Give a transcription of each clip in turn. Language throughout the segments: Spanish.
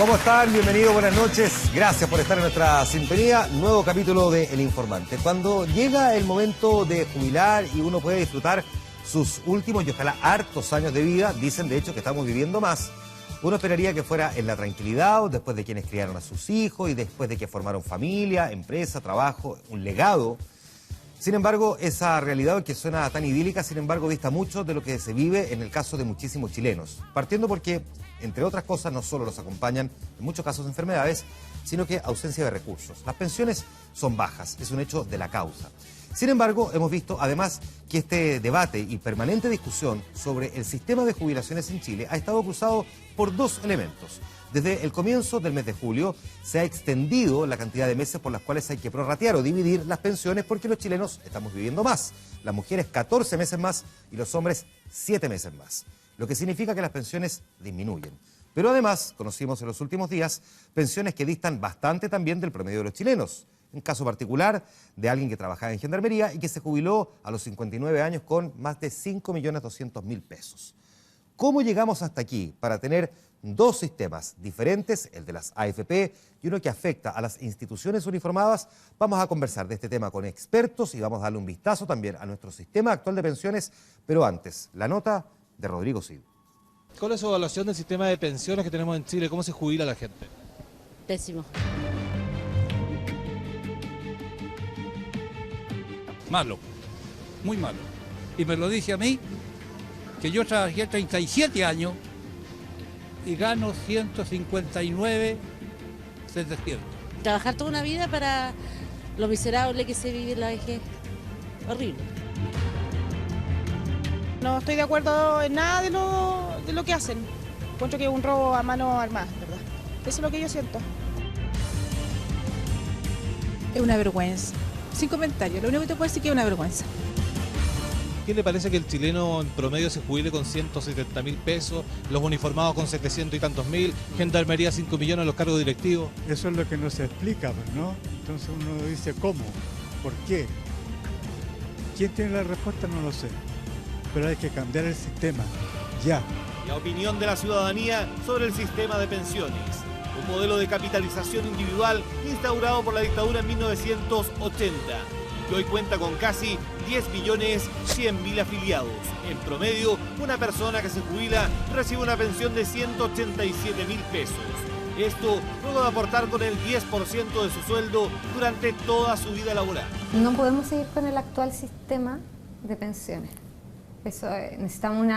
¿Cómo están? Bienvenidos, buenas noches. Gracias por estar en nuestra sintonía. Nuevo capítulo de El Informante. Cuando llega el momento de jubilar y uno puede disfrutar sus últimos y ojalá hartos años de vida, dicen de hecho que estamos viviendo más. Uno esperaría que fuera en la tranquilidad, después de quienes criaron a sus hijos y después de que formaron familia, empresa, trabajo, un legado. Sin embargo, esa realidad que suena tan idílica, sin embargo, dista mucho de lo que se vive en el caso de muchísimos chilenos. Partiendo porque, entre otras cosas, no solo los acompañan, en muchos casos, enfermedades, sino que ausencia de recursos. Las pensiones son bajas, es un hecho de la causa. Sin embargo, hemos visto, además, que este debate y permanente discusión sobre el sistema de jubilaciones en Chile ha estado cruzado por dos elementos. Desde el comienzo del mes de julio se ha extendido la cantidad de meses por las cuales hay que prorratear o dividir las pensiones porque los chilenos estamos viviendo más. Las mujeres 14 meses más y los hombres 7 meses más. Lo que significa que las pensiones disminuyen. Pero además, conocimos en los últimos días, pensiones que distan bastante también del promedio de los chilenos. Un caso particular de alguien que trabajaba en Gendarmería y que se jubiló a los 59 años con más de 5.200.000 pesos. ¿Cómo llegamos hasta aquí para tener dos sistemas diferentes, el de las AFP y uno que afecta a las instituciones uniformadas? Vamos a conversar de este tema con expertos y vamos a darle un vistazo también a nuestro sistema actual de pensiones, pero antes, la nota de Rodrigo Cid. ¿Cuál es su evaluación del sistema de pensiones que tenemos en Chile? ¿Cómo se jubila la gente? Pésimo. Malo, muy malo. Y me lo dije a mí, que yo trabajé 37 años y gano 159.700. Trabajar toda una vida para lo miserable que se vive en la vejez. Horrible. No estoy de acuerdo en nada de lo que hacen. Encuentro que es un robo a mano armada, ¿verdad? Eso es lo que yo siento. Es una vergüenza. Sin comentarios, lo único que te puedo decir es que es una vergüenza. ¿Qué le parece que el chileno en promedio se jubile con 170.000 pesos, los uniformados con 700 y tantos mil, Gendarmería 5 millones, los cargos directivos? Eso es lo que no se explica, ¿no? Entonces uno dice, ¿cómo? ¿Por qué? ¿Quién tiene la respuesta? No lo sé. Pero hay que cambiar el sistema, ya. La opinión de la ciudadanía sobre el sistema de pensiones. Un modelo de capitalización individual instaurado por la dictadura en 1980, que hoy cuenta con casi 10.100.000 afiliados. En promedio, una persona que se jubila recibe una pensión de 187.000 pesos. Esto luego de aportar con el 10% de su sueldo durante toda su vida laboral. No podemos seguir con el actual sistema de pensiones. Eso, necesitamos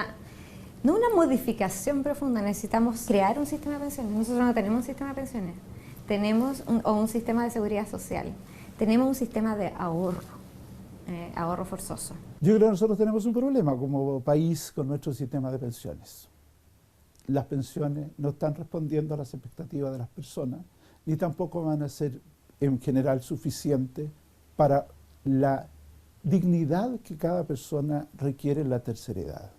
no una modificación profunda, necesitamos crear un sistema de pensiones. Nosotros no tenemos un sistema de pensiones, tenemos un sistema de seguridad social, tenemos un sistema de ahorro forzoso. Yo creo que nosotros tenemos un problema como país con nuestro sistema de pensiones. Las pensiones no están respondiendo a las expectativas de las personas, ni tampoco van a ser en general suficientes para la dignidad que cada persona requiere en la tercera edad.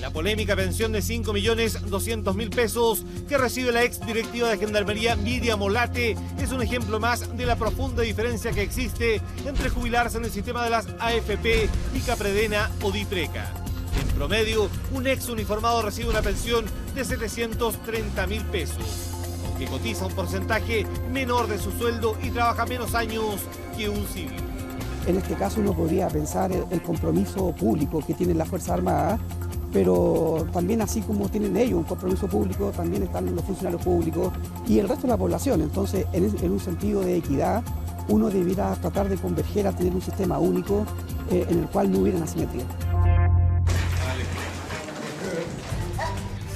La polémica pensión de 5.200.000 pesos que recibe la ex directiva de Gendarmería Miriam Olate es un ejemplo más de la profunda diferencia que existe entre jubilarse en el sistema de las AFP y Capredena o Dipreca. En promedio, un ex uniformado recibe una pensión de 730.000 pesos, aunque cotiza un porcentaje menor de su sueldo y trabaja menos años que un civil. En este caso uno podría pensar el compromiso público que tienen las Fuerzas Armadas, pero también así como tienen ellos un compromiso público, también están los funcionarios públicos y el resto de la población. Entonces, en un sentido de equidad, uno debiera tratar de converger a tener un sistema único en el cual no hubiera asimetría.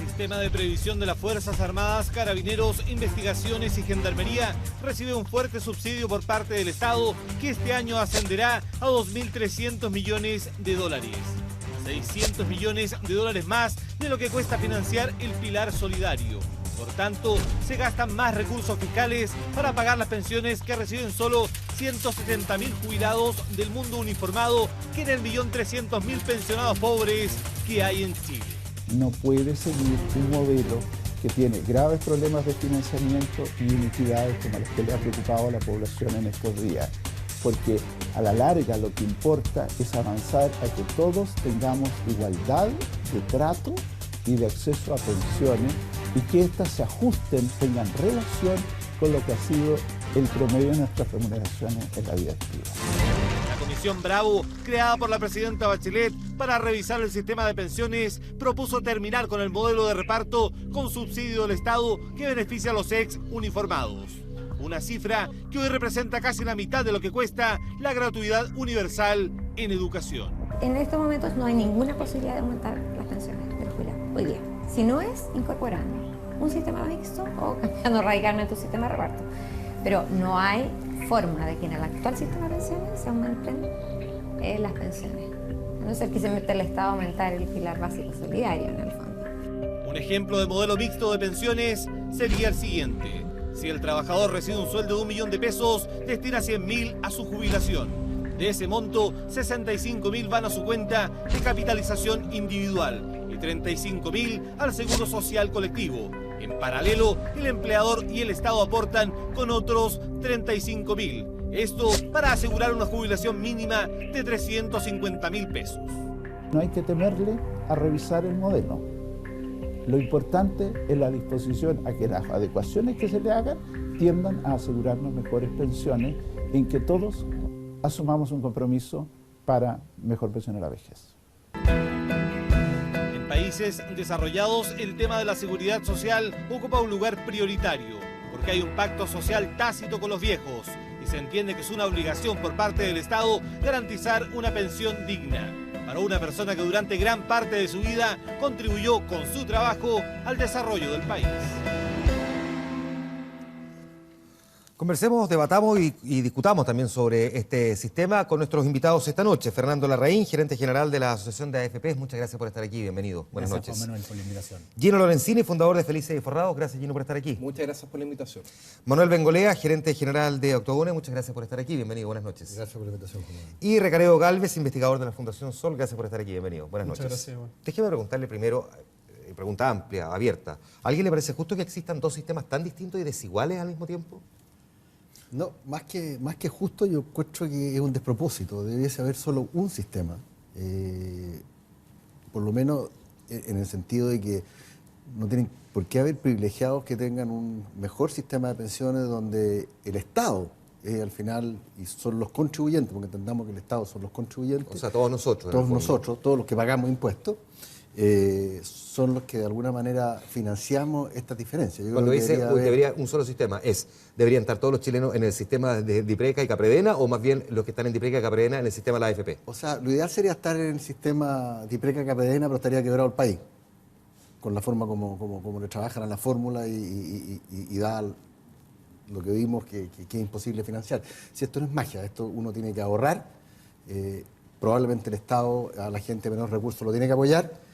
El sistema de previsión de las Fuerzas Armadas, Carabineros, Investigaciones y Gendarmería recibe un fuerte subsidio por parte del Estado que este año ascenderá a 2.300 millones de dólares. 600 millones de dólares más de lo que cuesta financiar el pilar solidario. Por tanto, se gastan más recursos fiscales para pagar las pensiones que reciben solo 170.000 jubilados del mundo uniformado que en el 1.300.000 pensionados pobres que hay en Chile. No puede seguir un modelo que tiene graves problemas de financiamiento y inequidades como las que le ha preocupado a la población en estos días. Porque a la larga lo que importa es avanzar a que todos tengamos igualdad de trato y de acceso a pensiones y que éstas se ajusten, tengan relación con lo que ha sido el promedio de nuestras remuneraciones en la vida activa. La Comisión Bravo, creada por la presidenta Bachelet para revisar el sistema de pensiones, propuso terminar con el modelo de reparto con subsidio del Estado que beneficia a los ex uniformados. Una cifra que hoy representa casi la mitad de lo que cuesta la gratuidad universal en educación. En estos momentos no hay ninguna posibilidad de aumentar las pensiones de los jubilados hoy día. Si no es incorporando un sistema mixto o cambiando radicalmente un sistema de reparto. Pero no hay forma de que en el actual sistema de pensiones se aumenten las pensiones. A no ser que se meta el Estado a aumentar el pilar básico solidario en el fondo. Un ejemplo de modelo mixto de pensiones sería el siguiente. Si el trabajador recibe un sueldo de 1 millón de pesos, destina 100.000 a su jubilación. De ese monto, 65.000 van a su cuenta de capitalización individual y 35.000 al seguro social colectivo. En paralelo, el empleador y el Estado aportan con otros 35.000. Esto para asegurar una jubilación mínima de 350.000 pesos. No hay que temerle a revisar el modelo. Lo importante es la disposición a que las adecuaciones que se le hagan tiendan a asegurarnos mejores pensiones, en que todos asumamos un compromiso para mejor pensión a la vejez. En países desarrollados, el tema de la seguridad social ocupa un lugar prioritario, porque hay un pacto social tácito con los viejos y se entiende que es una obligación por parte del Estado garantizar una pensión digna para una persona que durante gran parte de su vida contribuyó con su trabajo al desarrollo del país. Conversemos, debatamos y discutamos también sobre este sistema con nuestros invitados esta noche. Fernando Larraín, gerente general de la Asociación de AFPs. Muchas gracias por estar aquí. Bienvenido. Buenas noches. Gracias, Juan Manuel, por la invitación. Gino Lorenzini, fundador de Felices y Forrados. Gracias, Gino, por estar aquí. Muchas gracias por la invitación. Manuel Bengolea, gerente general de Octogone. Muchas gracias por estar aquí. Bienvenido. Buenas noches. Gracias por la invitación, Juan Manuel. Y Recareo Galvez, investigador de la Fundación Sol. Gracias por estar aquí. Bienvenido. Buenas Muchas noches. gracias, Juan. Déjeme preguntarle primero, pregunta amplia, abierta. ¿A alguien le parece justo que existan dos sistemas tan distintos y desiguales al mismo tiempo? No, más que justo, yo encuentro que es un despropósito. Debiese haber solo un sistema. Por lo menos en el sentido de que no tienen por qué haber privilegiados que tengan un mejor sistema de pensiones donde el Estado al final y son los contribuyentes, porque entendamos que el Estado son los contribuyentes. O sea, todos nosotros. Todos nosotros, todos los que pagamos impuestos. Son los que de alguna manera financiamos estas diferencias. Yo Cuando creo que dice debería un solo sistema, ¿deberían estar todos los chilenos en el sistema de Dipreca y Capredena o más bien los que están en Dipreca y Capredena en el sistema de la AFP? O sea, lo ideal sería estar en el sistema Dipreca y Capredena, pero estaría quebrado el país, con la forma como le trabajan a la fórmula y da lo que vimos que es imposible financiar. Si esto no es magia, esto uno tiene que ahorrar, probablemente el Estado a la gente de menor recursos lo tiene que apoyar,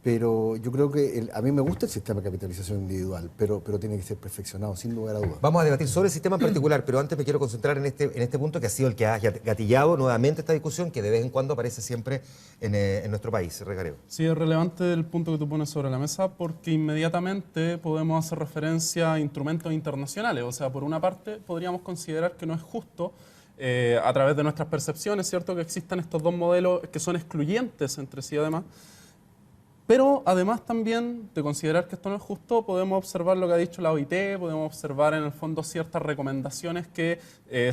pero yo creo que a mí me gusta el sistema de capitalización individual, pero tiene que ser perfeccionado, sin lugar a dudas. Vamos a debatir sobre el sistema en particular, pero antes me quiero concentrar en este punto que ha sido el que ha gatillado nuevamente esta discusión, que de vez en cuando aparece siempre en nuestro país. Recareo. Sí, es relevante el punto que tú pones sobre la mesa porque inmediatamente podemos hacer referencia a instrumentos internacionales. O sea, por una parte podríamos considerar que no es justo a través de nuestras percepciones, ¿cierto?, que existan estos dos modelos que son excluyentes entre sí además. Pero además también de considerar que esto no es justo, podemos observar lo que ha dicho la OIT, podemos observar en el fondo ciertas recomendaciones que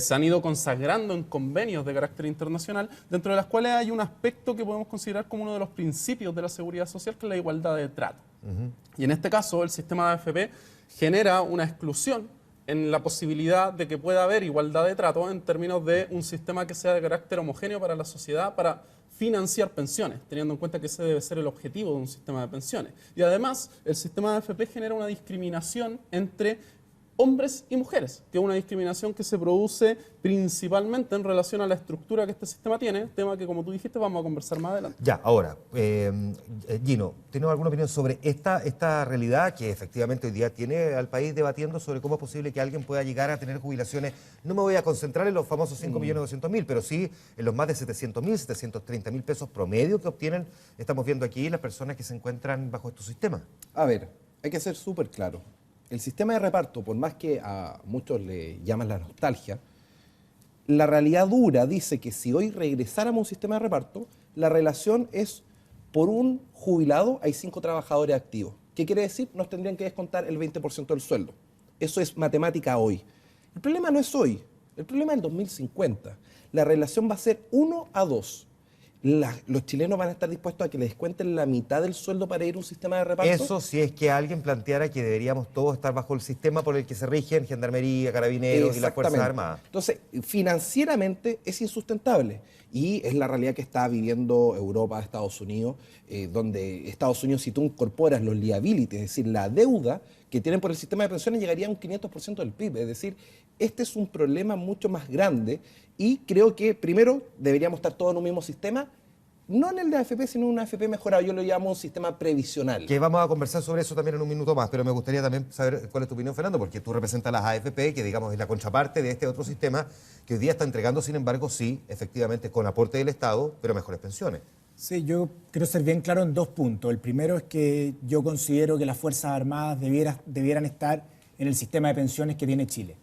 se han ido consagrando en convenios de carácter internacional, dentro de las cuales hay un aspecto que podemos considerar como uno de los principios de la seguridad social, que es la igualdad de trato. Y en este caso, el sistema de AFP genera una exclusión en la posibilidad de que pueda haber igualdad de trato en términos de un sistema que sea de carácter homogéneo para la sociedad, para financiar pensiones, teniendo en cuenta que ese debe ser el objetivo de un sistema de pensiones. Y además, el sistema de AFP genera una discriminación entre hombres y mujeres, que es una discriminación que se produce principalmente en relación a la estructura que este sistema tiene, tema que, como tú dijiste, vamos a conversar más adelante. Ya, ahora, Gino, ¿tienes alguna opinión sobre esta realidad que efectivamente hoy día tiene al país debatiendo sobre cómo es posible que alguien pueda llegar a tener jubilaciones? No me voy a concentrar en los famosos 5.200.000, pero sí en los más de 700.000, 730.000 pesos promedio que obtienen, estamos viendo aquí, las personas que se encuentran bajo estos sistemas. A ver, hay que ser súper claro. El sistema de reparto, por más que a muchos le llaman la nostalgia, la realidad dura dice que si hoy regresáramos a un sistema de reparto, la relación es por un jubilado hay 5 trabajadores activos. ¿Qué ¿Qué quiere decir? Nos tendrían que descontar el 20% del sueldo. Eso es matemática hoy. El problema no es hoy, el problema es el 2050. La relación va a ser 1-2. Los chilenos van a estar dispuestos a que les descuenten la mitad del sueldo para ir a un sistema de reparto. Eso si es que alguien planteara que deberíamos todos estar bajo el sistema por el que se rigen Gendarmería, Carabineros y las Fuerzas Armadas. Entonces, financieramente es insustentable y es la realidad que está viviendo Europa, Estados Unidos, donde Estados Unidos, si tú incorporas los liabilities, es decir, la deuda que tienen por el sistema de pensiones, llegaría a un 500% del PIB. Es decir, este es un problema mucho más grande y creo que primero deberíamos estar todos en un mismo sistema, no en el de AFP, sino en un AFP mejorado. Yo lo llamo un sistema previsional. Que vamos a conversar sobre eso también en un minuto más, pero me gustaría también saber cuál es tu opinión, Fernando, porque tú representas las AFP, que digamos es la contraparte de este otro sistema que hoy día está entregando, sin embargo, sí, efectivamente, con aporte del Estado, pero mejores pensiones. Sí, yo quiero ser bien claro en 2 puntos. El primero es que yo considero que las Fuerzas Armadas debieran estar en el sistema de pensiones que tiene Chile.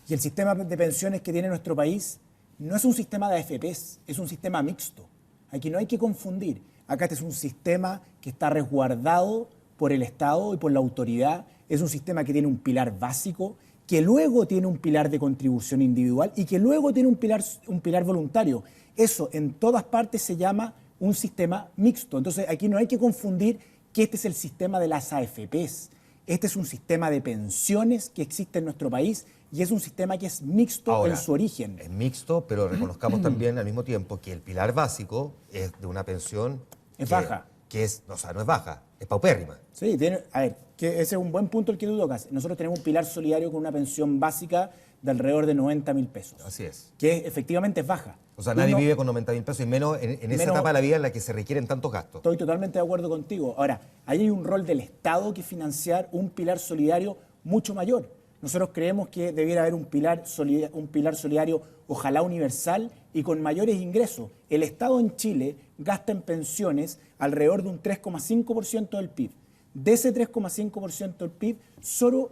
Y el sistema de pensiones que tiene nuestro país no es un sistema de AFPs, es un sistema mixto. Aquí no hay que confundir. Acá este es un sistema que está resguardado por el Estado y por la autoridad. Es un sistema que tiene un pilar básico, que luego tiene un pilar de contribución individual y que luego tiene un pilar voluntario. Eso en todas partes se llama un sistema mixto. Entonces aquí no hay que confundir que este es el sistema de las AFPs. Este es un sistema de pensiones que existe en nuestro país y es un sistema que es mixto. Ahora, en su origen. Es mixto, pero reconozcamos también al mismo tiempo que el pilar básico es de una pensión baja. Que es, o sea, no es baja, es paupérrima. Sí, a ver, que ese es un buen punto el que tú tocas. Nosotros tenemos un pilar solidario con una pensión básica de alrededor de 90.000 pesos. Así es. Que efectivamente es baja. O sea, nadie vive con 90.000 pesos, y menos en esa etapa de la vida en la que se requieren tantos gastos. Estoy totalmente de acuerdo contigo. Ahora, ahí hay un rol del Estado que financiar un pilar solidario mucho mayor. Nosotros creemos que debiera haber un pilar solidario, ojalá universal y con mayores ingresos. El Estado en Chile gasta en pensiones alrededor de un 3,5% del PIB. De ese 3,5% del PIB, solo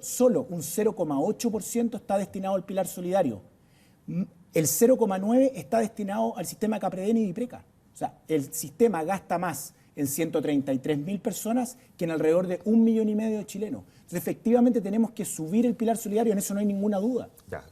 un 0,8% está destinado al pilar solidario. El 0,9% está destinado al sistema Capredena y Dipreca. O sea, el sistema gasta más en 133.000 personas que en alrededor de 1,5 millones de chilenos. Entonces, efectivamente, tenemos que subir el pilar solidario, en eso no hay ninguna duda. Ya,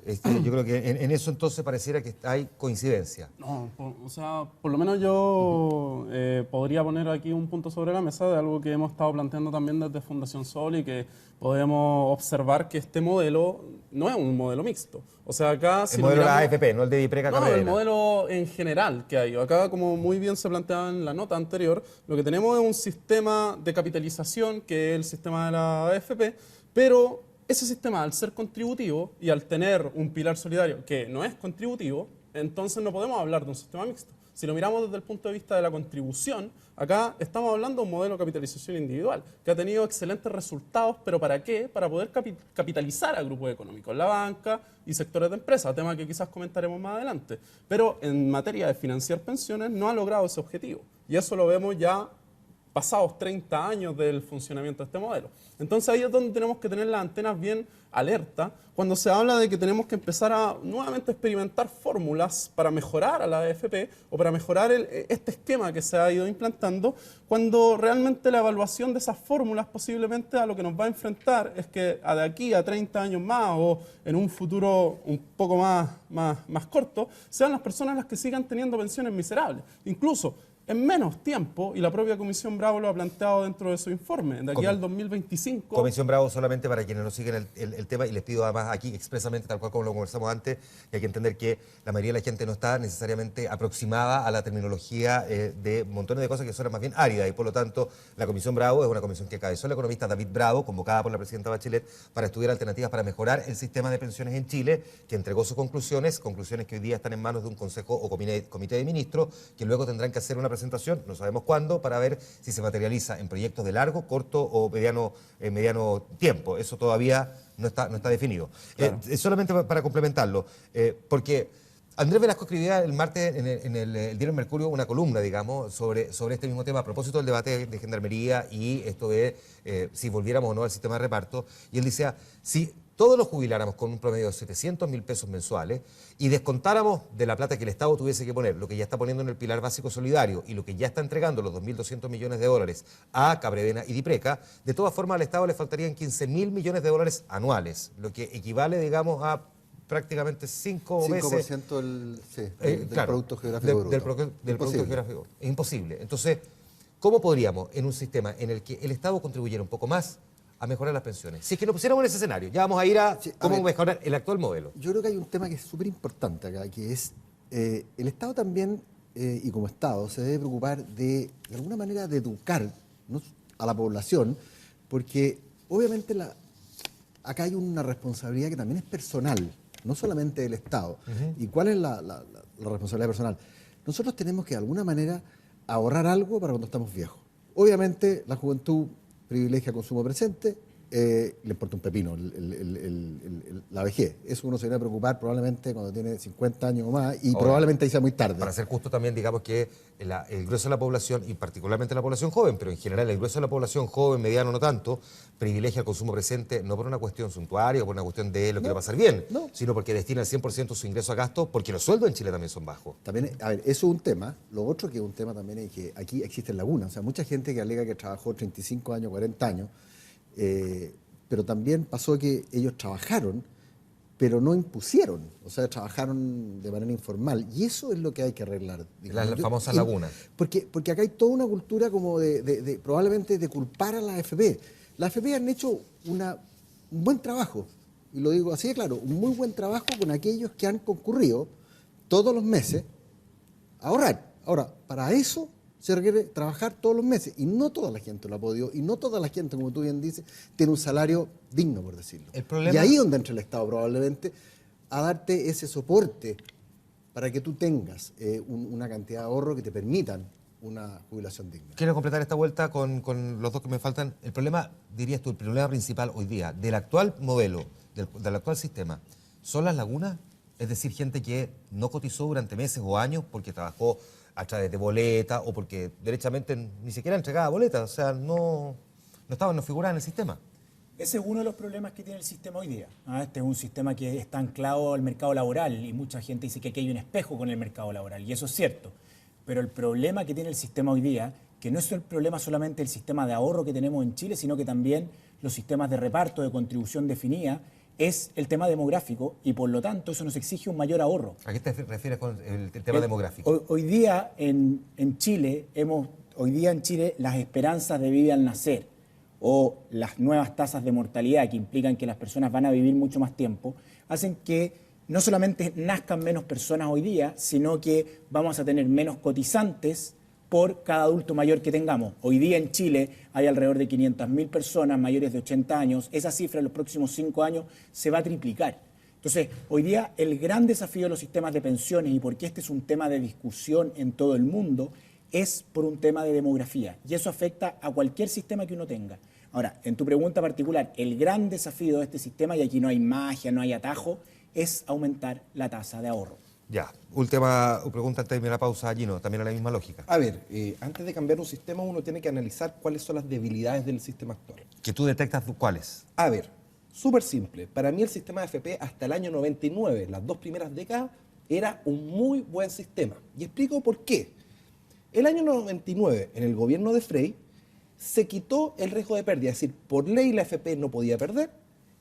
yo creo que en eso entonces pareciera que hay coincidencia. No, o sea, por lo menos yo podría poner aquí un punto sobre la mesa de algo que hemos estado planteando también desde Fundación Sol y que podemos observar que este modelo no es un modelo mixto. O sea, acá... El modelo de la AFP, no el de Dipreca Capredena. No, el modelo en general que hay. Acá, como muy bien se planteaba en la nota anterior, lo que tenemos es un sistema de capitalización, que es el sistema de la AFP, pero ese sistema, al ser contributivo y al tener un pilar solidario que no es contributivo, entonces no podemos hablar de un sistema mixto. Si lo miramos desde el punto de vista de la contribución, acá estamos hablando de un modelo de capitalización individual que ha tenido excelentes resultados, pero ¿para qué? Para poder capitalizar a grupos económicos, la banca y sectores de empresas, tema que quizás comentaremos más adelante. Pero en materia de financiar pensiones no ha logrado ese objetivo y eso lo vemos ya pasados 30 años del funcionamiento de este modelo. Entonces ahí es donde tenemos que tener las antenas bien alerta cuando se habla de que tenemos que empezar a nuevamente experimentar fórmulas para mejorar a la AFP o para mejorar este esquema que se ha ido implantando, cuando realmente la evaluación de esas fórmulas posiblemente a lo que nos va a enfrentar es que de aquí a 30 años más o en un futuro un poco más corto, sean las personas las que sigan teniendo pensiones miserables. Incluso en menos tiempo, y la propia Comisión Bravo lo ha planteado dentro de su informe, de aquí al 2025. Comisión Bravo, solamente para quienes no siguen el tema, y les pido además aquí expresamente, tal cual como lo conversamos antes, que hay que entender que la mayoría de la gente no está necesariamente aproximada a la terminología de montones de cosas que son más bien áridas, y por lo tanto la Comisión Bravo es una comisión que encabezó el economista David Bravo, convocada por la presidenta Bachelet, para estudiar alternativas para mejorar el sistema de pensiones en Chile, que entregó sus conclusiones que hoy día están en manos de un consejo o comité de ministros, que luego tendrán que hacer una presentación, no sabemos cuándo, para ver si se materializa en proyectos de largo, corto o mediano tiempo. Eso todavía no está definido. Claro. Solamente para complementarlo, porque Andrés Velasco escribía el martes en el diario Mercurio una columna, digamos, sobre este mismo tema, a propósito del debate de Gendarmería y esto de si volviéramos o no al sistema de reparto, y él decía, si todos nos jubiláramos con un promedio de 700.000 pesos mensuales y descontáramos de la plata que el Estado tuviese que poner, lo que ya está poniendo en el Pilar Básico Solidario y lo que ya está entregando, los 2.200 millones de dólares a Cabredena y Dipreca, de todas formas al Estado le faltarían 15.000 millones de dólares anuales, lo que equivale, digamos, a prácticamente 5 veces... 5% del Producto Geográfico Bruto. Del Producto Geográfico. Es imposible. Entonces, ¿cómo podríamos, en un sistema en el que el Estado contribuyera un poco más a mejorar las pensiones? Si es que nos pusiéramos en ese escenario, ya vamos a ir a cómo mejorar el actual modelo. Yo creo que hay un tema que es súper importante acá, que es el Estado también, y como Estado, se debe preocupar de alguna manera, de educar, ¿no?, a la población, porque obviamente acá hay una responsabilidad que también es personal, no solamente del Estado. ¿Y cuál es la responsabilidad personal? Nosotros tenemos que de alguna manera ahorrar algo para cuando estamos viejos. Obviamente la juventud privilegia consumo presente, le importa un pepino la vejez. Eso uno se viene a preocupar probablemente cuando tiene 50 años o más y ahora, probablemente ahí sea muy tarde. Para ser justo también, digamos que el grueso de la población, y particularmente la población joven, pero en general el grueso de la población joven, mediano no tanto, privilegia el consumo presente no por una cuestión suntuaria o por una cuestión de lo que va a pasar bien, sino porque destina el 100% de su ingreso a gasto, porque los sueldos en Chile también son bajos. También, a ver, eso es un tema. Lo otro que es un tema también es que aquí existen lagunas. O sea, mucha gente que alega que trabajó 35 años, 40 años, pero también pasó que ellos trabajaron, pero no impusieron, o sea, trabajaron de manera informal, y eso es lo que hay que arreglar. La famosa laguna. Porque acá hay toda una cultura como probablemente de culpar a la AFP. Las AFP han hecho un buen trabajo, y lo digo así de claro, un muy buen trabajo con aquellos que han concurrido todos los meses a ahorrar. Ahora, para eso se requiere trabajar todos los meses, y no toda la gente lo ha podido, y no toda la gente, como tú bien dices, tiene un salario digno, por decirlo. Y ahí es donde entra el Estado probablemente a darte ese soporte para que tú tengas una cantidad de ahorro que te permitan una jubilación digna. Quiero completar esta vuelta con los dos que me faltan. El problema, dirías tú, el problema principal hoy día del actual modelo, del actual sistema, ¿son las lagunas? Es decir, gente que no cotizó durante meses o años porque trabajó a través de boleta o porque derechamente ni siquiera entregaba boletas, o sea, no figuraba en el sistema. Ese es uno de los problemas que tiene el sistema hoy día. Este es un sistema que está anclado al mercado laboral y mucha gente dice que aquí hay un espejo con el mercado laboral, y eso es cierto. Pero el problema que tiene el sistema hoy día, que no es el problema solamente del sistema de ahorro que tenemos en Chile, sino que también los sistemas de reparto, de contribución definida, es el tema demográfico, y por lo tanto eso nos exige un mayor ahorro. ¿A qué te refieres con el tema demográfico? Hoy día en Chile las esperanzas de vida al nacer o las nuevas tasas de mortalidad que implican que las personas van a vivir mucho más tiempo, hacen que no solamente nazcan menos personas hoy día, sino que vamos a tener menos cotizantes por cada adulto mayor que tengamos. Hoy día en Chile hay alrededor de 500.000 personas mayores de 80 años. Esa cifra en los próximos 5 años se va a triplicar. Entonces, hoy día el gran desafío de los sistemas de pensiones, y porque este es un tema de discusión en todo el mundo, es por un tema de demografía. Y eso afecta a cualquier sistema que uno tenga. Ahora, en tu pregunta particular, el gran desafío de este sistema, y aquí no hay magia, no hay atajo, es aumentar la tasa de ahorro. Ya, última pregunta antes de la pausa, Gino, también a la misma lógica. A ver, antes de cambiar un sistema uno tiene que analizar cuáles son las debilidades del sistema actual. ¿Que tú detectas cuáles? A ver, súper simple. Para mí el sistema de AFP hasta el año 99, las 2 primeras décadas, era un muy buen sistema. Y explico por qué. El año 99, en el gobierno de Frey, se quitó el riesgo de pérdida. Es decir, por ley la AFP no podía perder,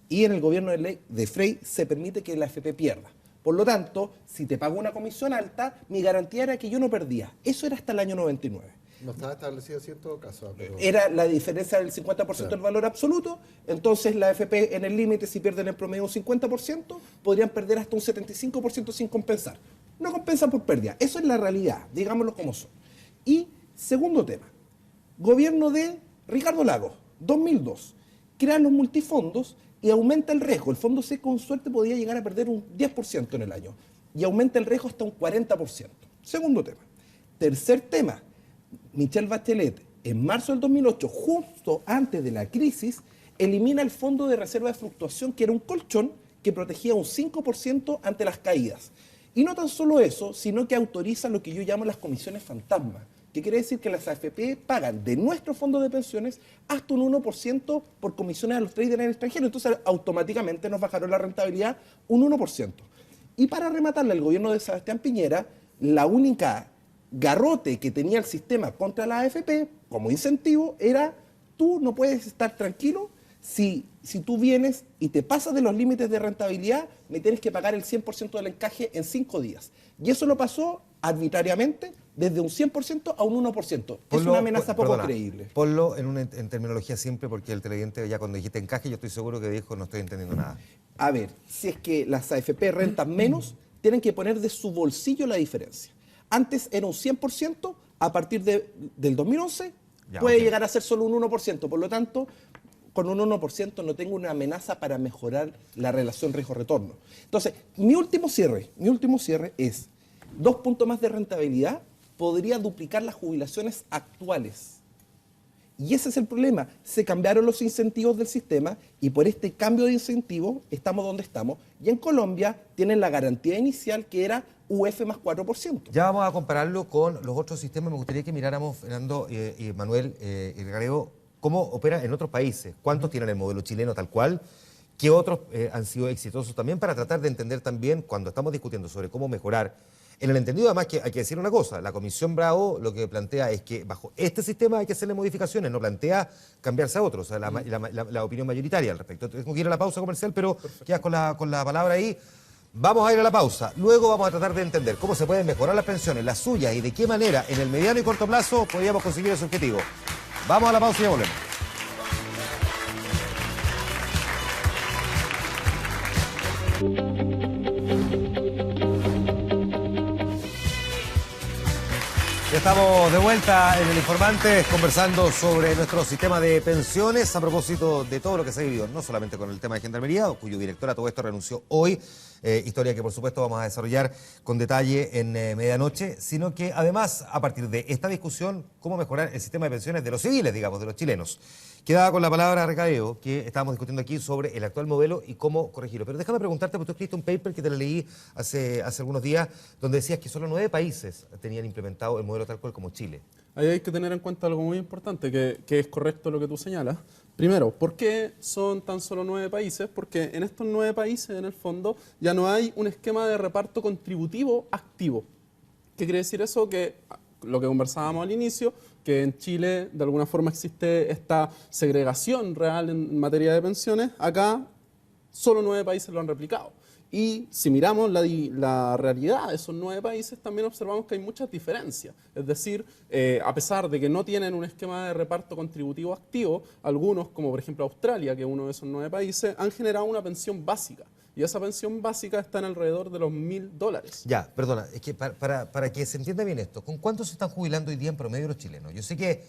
y en el gobierno de Frey se permite que la AFP pierda. Por lo tanto, si te pago una comisión alta, mi garantía era que yo no perdía. Eso era hasta el año 99. No estaba establecido así en todo caso. Pero... Era la diferencia del 50% del valor absoluto. Entonces la AFP en el límite, si pierden en promedio un 50%, podrían perder hasta un 75% sin compensar. No compensan por pérdida. Eso es la realidad, digámoslo como son. Y segundo tema, gobierno de Ricardo Lagos, 2002. Crean los multifondos y aumenta el riesgo. El fondo C con suerte podría llegar a perder un 10% en el año. Y aumenta el riesgo hasta un 40%. Segundo tema. Tercer tema. Michelle Bachelet, en marzo del 2008, justo antes de la crisis, elimina el fondo de reserva de fluctuación, que era un colchón que protegía un 5% ante las caídas. Y no tan solo eso, sino que autoriza lo que yo llamo las comisiones fantasma, que quiere decir que las AFP pagan de nuestro fondo de pensiones hasta un 1% por comisiones a los traders en el extranjero. Entonces, automáticamente nos bajaron la rentabilidad un 1%. Y para rematarle al gobierno de Sebastián Piñera, la única garrote que tenía el sistema contra la AFP como incentivo era: tú no puedes estar tranquilo si tú vienes y te pasas de los límites de rentabilidad, me tienes que pagar el 100% del encaje en 5 días. Y eso lo pasó arbitrariamente desde un 100% a un 1%. Es una amenaza poco creíble. Ponlo en terminología simple, porque el televidente, ya cuando dijiste encaje, yo estoy seguro que dijo no estoy entendiendo nada. A ver, si es que las AFP rentan menos, tienen que poner de su bolsillo la diferencia. Antes era un 100%, a partir del 2011 puede llegar a ser solo un 1%. Por lo tanto, con un 1% no tengo una amenaza para mejorar la relación riesgo-retorno. Entonces, mi último cierre es: 2 puntos más de rentabilidad podría duplicar las jubilaciones actuales. Y ese es el problema. Se cambiaron los incentivos del sistema y por este cambio de incentivos estamos donde estamos. Y en Colombia tienen la garantía inicial, que era UF más 4%. Ya vamos a compararlo con los otros sistemas. Me gustaría que miráramos, Fernando y Manuel y Gareo, cómo opera en otros países. ¿Cuántos tienen el modelo chileno tal cual? ¿Qué otros han sido exitosos también? Para tratar de entender también, cuando estamos discutiendo sobre cómo mejorar. En el entendido, además, que hay que decir una cosa: la Comisión Bravo lo que plantea es que bajo este sistema hay que hacerle modificaciones, no plantea cambiarse a otros, o sea, la opinión mayoritaria al respecto. Tengo que ir a la pausa comercial, pero quedas con la palabra ahí. Vamos a ir a la pausa. Luego vamos a tratar de entender cómo se pueden mejorar las pensiones, las suyas, y de qué manera en el mediano y corto plazo podríamos conseguir ese objetivo. Vamos a la pausa y ya volvemos. Ya estamos de vuelta en El Informante conversando sobre nuestro sistema de pensiones a propósito de todo lo que se ha vivido, no solamente con el tema de Gendarmería, cuyo director a todo esto renunció hoy, historia que por supuesto vamos a desarrollar con detalle en medianoche, sino que además, a partir de esta discusión, cómo mejorar el sistema de pensiones de los civiles, digamos, de los chilenos. Quedaba con la palabra Recadeo, que estábamos discutiendo aquí sobre el actual modelo y cómo corregirlo. Pero déjame preguntarte, porque tú escribiste un paper que te lo leí hace algunos días, donde decías que solo 9 países tenían implementado el modelo tal cual como Chile. Ahí hay que tener en cuenta algo muy importante, que es correcto lo que tú señalas. Primero, ¿por qué son tan solo 9 países? Porque en estos 9 países, en el fondo, ya no hay un esquema de reparto contributivo activo. ¿Qué quiere decir eso? Que lo que conversábamos al inicio, que en Chile de alguna forma existe esta segregación real en materia de pensiones. Acá solo 9 países lo han replicado. Y si miramos la realidad de esos 9 países, también observamos que hay muchas diferencias. Es decir, a pesar de que no tienen un esquema de reparto contributivo activo, algunos, como por ejemplo Australia, que es uno de esos 9 países, han generado una pensión básica. Y esa pensión básica está en alrededor de los $1.000. Ya, perdona, es que para que se entienda bien esto, ¿con cuánto se están jubilando hoy día en promedio los chilenos? Yo sé que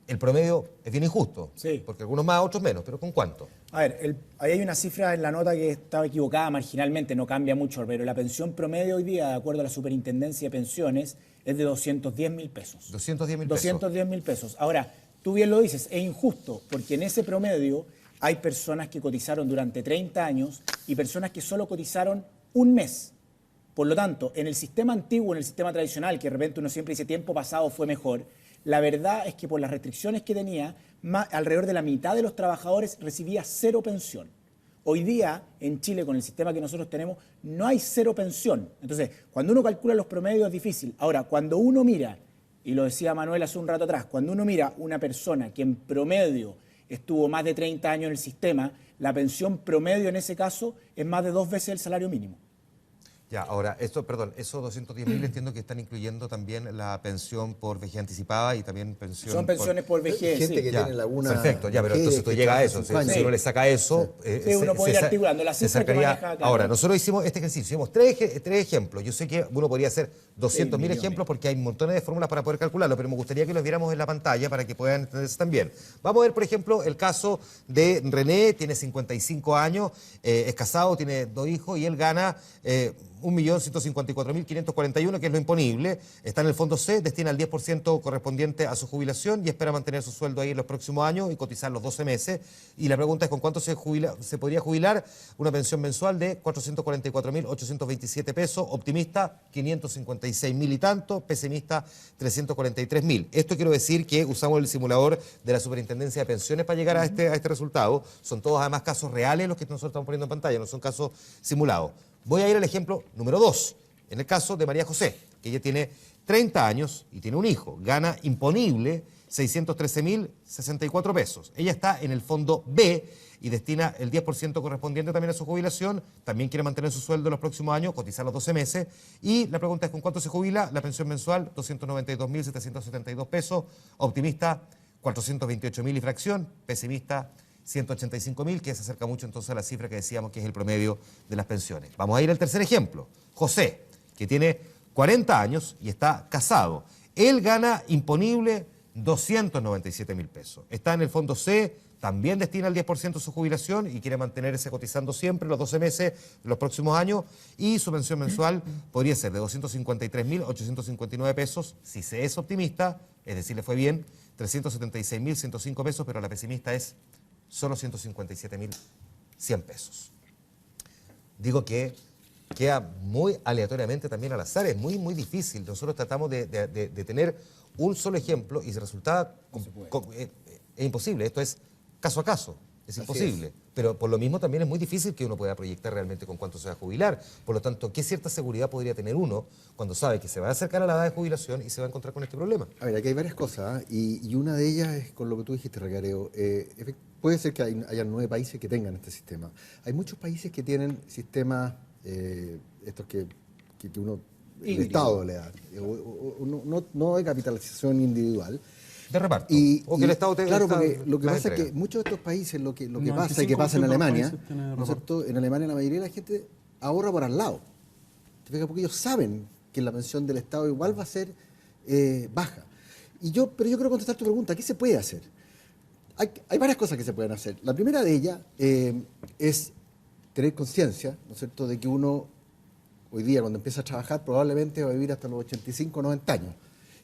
el promedio es bien injusto, sí, porque algunos más, otros menos, pero ¿con cuánto? A ver, ahí hay una cifra en la nota que estaba equivocada marginalmente, no cambia mucho, pero la pensión promedio hoy día, de acuerdo a la Superintendencia de Pensiones, es de 210.000 pesos. 210.000 pesos. 210.000 pesos. Ahora, tú bien lo dices, es injusto, porque en ese promedio hay personas que cotizaron durante 30 años y personas que solo cotizaron un mes. Por lo tanto, en el sistema antiguo, en el sistema tradicional, que de repente uno siempre dice tiempo pasado fue mejor, la verdad es que por las restricciones que tenía, alrededor de la mitad de los trabajadores recibía 0 pensión. Hoy día, en Chile, con el sistema que nosotros tenemos, no hay 0 pensión. Entonces, cuando uno calcula los promedios es difícil. Ahora, cuando uno mira, y lo decía Manuel hace un rato atrás, cuando uno mira una persona que en promedio estuvo más de 30 años en el sistema, la pensión promedio en ese caso es más de 2 veces el salario mínimo. Ya, ahora, esos 210.000 entiendo que están incluyendo también la pensión por vejez anticipada y también pensión... Son pensiones por vejez, gente sí. que tiene laguna... Perfecto, ya, pero entonces tú llegas a eso. Si uno le saca eso... Sí, uno puede ir articulando la cifra que maneja acá. Ahora, nosotros hicimos este ejercicio, hicimos tres ejemplos. Yo sé que uno podría hacer 200.000 ejemplos porque hay montones de fórmulas para poder calcularlo, pero me gustaría que los viéramos en la pantalla para que puedan entenderse también. Vamos a ver, por ejemplo, el caso de René, tiene 55 años, es casado, tiene 2 hijos y él gana... 1.154.541, que es lo imponible. Está en el fondo C, destina el 10% correspondiente a su jubilación y espera mantener su sueldo ahí en los próximos años y cotizar los 12 meses. Y la pregunta es con cuánto se podría jubilar. Una pensión mensual de 444.827 pesos, optimista 556.000 y tanto, pesimista 343.000. Esto quiero decir que usamos el simulador de la Superintendencia de Pensiones para llegar a este resultado. Son todos además casos reales los que nosotros estamos poniendo en pantalla, no son casos simulados. Voy a ir al ejemplo número 2, en el caso de María José, que ella tiene 30 años y tiene un hijo, gana imponible 613.064 pesos. Ella está en el fondo B y destina el 10% correspondiente también a su jubilación, también quiere mantener su sueldo en los próximos años, cotizar los 12 meses, y la pregunta es ¿con cuánto se jubila? La pensión mensual, 292.772 pesos, optimista 428.000 y fracción, pesimista 185.000, que se acerca mucho entonces a la cifra que decíamos que es el promedio de las pensiones. Vamos a ir al tercer ejemplo. José, que tiene 40 años y está casado. Él gana imponible 297.000 pesos. Está en el fondo C, también destina el 10% de su jubilación y quiere mantenerse cotizando siempre los 12 meses de los próximos años, y su pensión mensual podría ser de 253.859 pesos, si se es optimista, es decir, le fue bien, 376.105 pesos, pero la pesimista es solo 157.100 pesos. Digo que queda muy aleatoriamente también al azar, es muy difícil. Nosotros tratamos de tener un solo ejemplo y se resulta es imposible. Esto es caso a caso, es imposible. Pero por lo mismo también es muy difícil que uno pueda proyectar realmente con cuánto se va a jubilar. Por lo tanto, ¿qué cierta seguridad podría tener uno cuando sabe que se va a acercar a la edad de jubilación y se va a encontrar con este problema? A ver, aquí hay varias cosas, y una de ellas es con lo que tú dijiste, Recareo. Puede ser que haya 9 países que tengan este sistema. Hay muchos países que tienen sistemas, estos que uno, el Estado le da, no de capitalización individual. De reparto. O que el Estado claro, porque lo que pasa es que muchos de estos países, lo que pasa y que pasa en Alemania, ¿no es cierto? En Alemania la mayoría de la gente ahorra por al lado. ¿Te fijas? Porque ellos saben que la pensión del Estado igual va a ser baja. Pero yo quiero contestar tu pregunta, ¿qué se puede hacer? Hay varias cosas que se pueden hacer. La primera de ellas es tener conciencia, ¿no es cierto?, de que uno hoy día cuando empieza a trabajar probablemente va a vivir hasta los 85 o 90 años.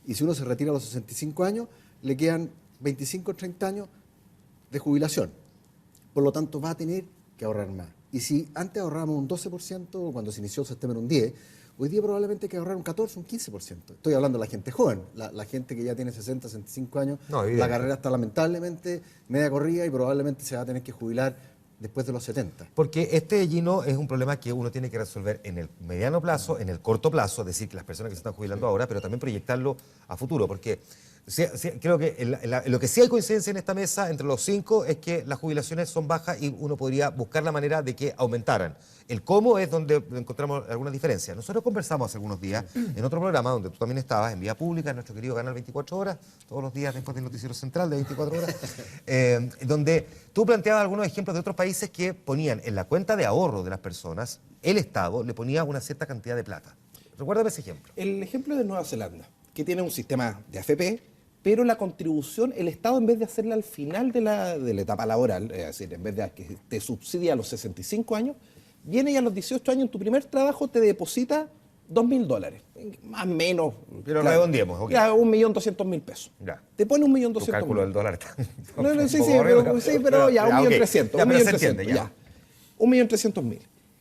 Y si uno se retira a los 65 años, le quedan 25 o 30 años de jubilación. Por lo tanto, va a tener que ahorrar más. Y si antes ahorrábamos un 12%, cuando se inició el sistema era un 10%, hoy día probablemente hay que ahorrar un 14, un 15%. Estoy hablando de la gente joven, la gente que ya tiene 60, 65 años. La carrera está lamentablemente media corrida y probablemente se va a tener que jubilar después de los 70. Porque Gino, es un problema que uno tiene que resolver en el mediano plazo, en el corto plazo, es decir, que las personas que se están jubilando ahora, pero también proyectarlo a futuro, porque creo que lo que sí hay coincidencia en esta mesa entre los 5 es que las jubilaciones son bajas y uno podría buscar la manera de que aumentaran. El cómo es donde encontramos algunas diferencias. Nosotros conversamos hace algunos días en otro programa donde tú también estabas, en Vía Pública, en nuestro querido canal 24 horas, todos los días después del noticiero central de 24 horas, donde tú planteabas algunos ejemplos de otros países que ponían en la cuenta de ahorro de las personas, el Estado le ponía una cierta cantidad de plata. Recuérdame ese ejemplo. El ejemplo de Nueva Zelanda, que tiene un sistema de AFP, pero la contribución, el Estado en vez de hacerla al final de la etapa laboral, es decir, en vez de que te subsidia a los 65 años, viene y a los 18 años en tu primer trabajo te deposita $2.000, más o menos. Pero redondeemos, ok. Ya, 1.200.000 pesos. Ya. Te pone 1.200.000. Tu cálculo del dólar está... pero ya, 1.300.000. Ya, pero se entiende, ya. 1.300.000.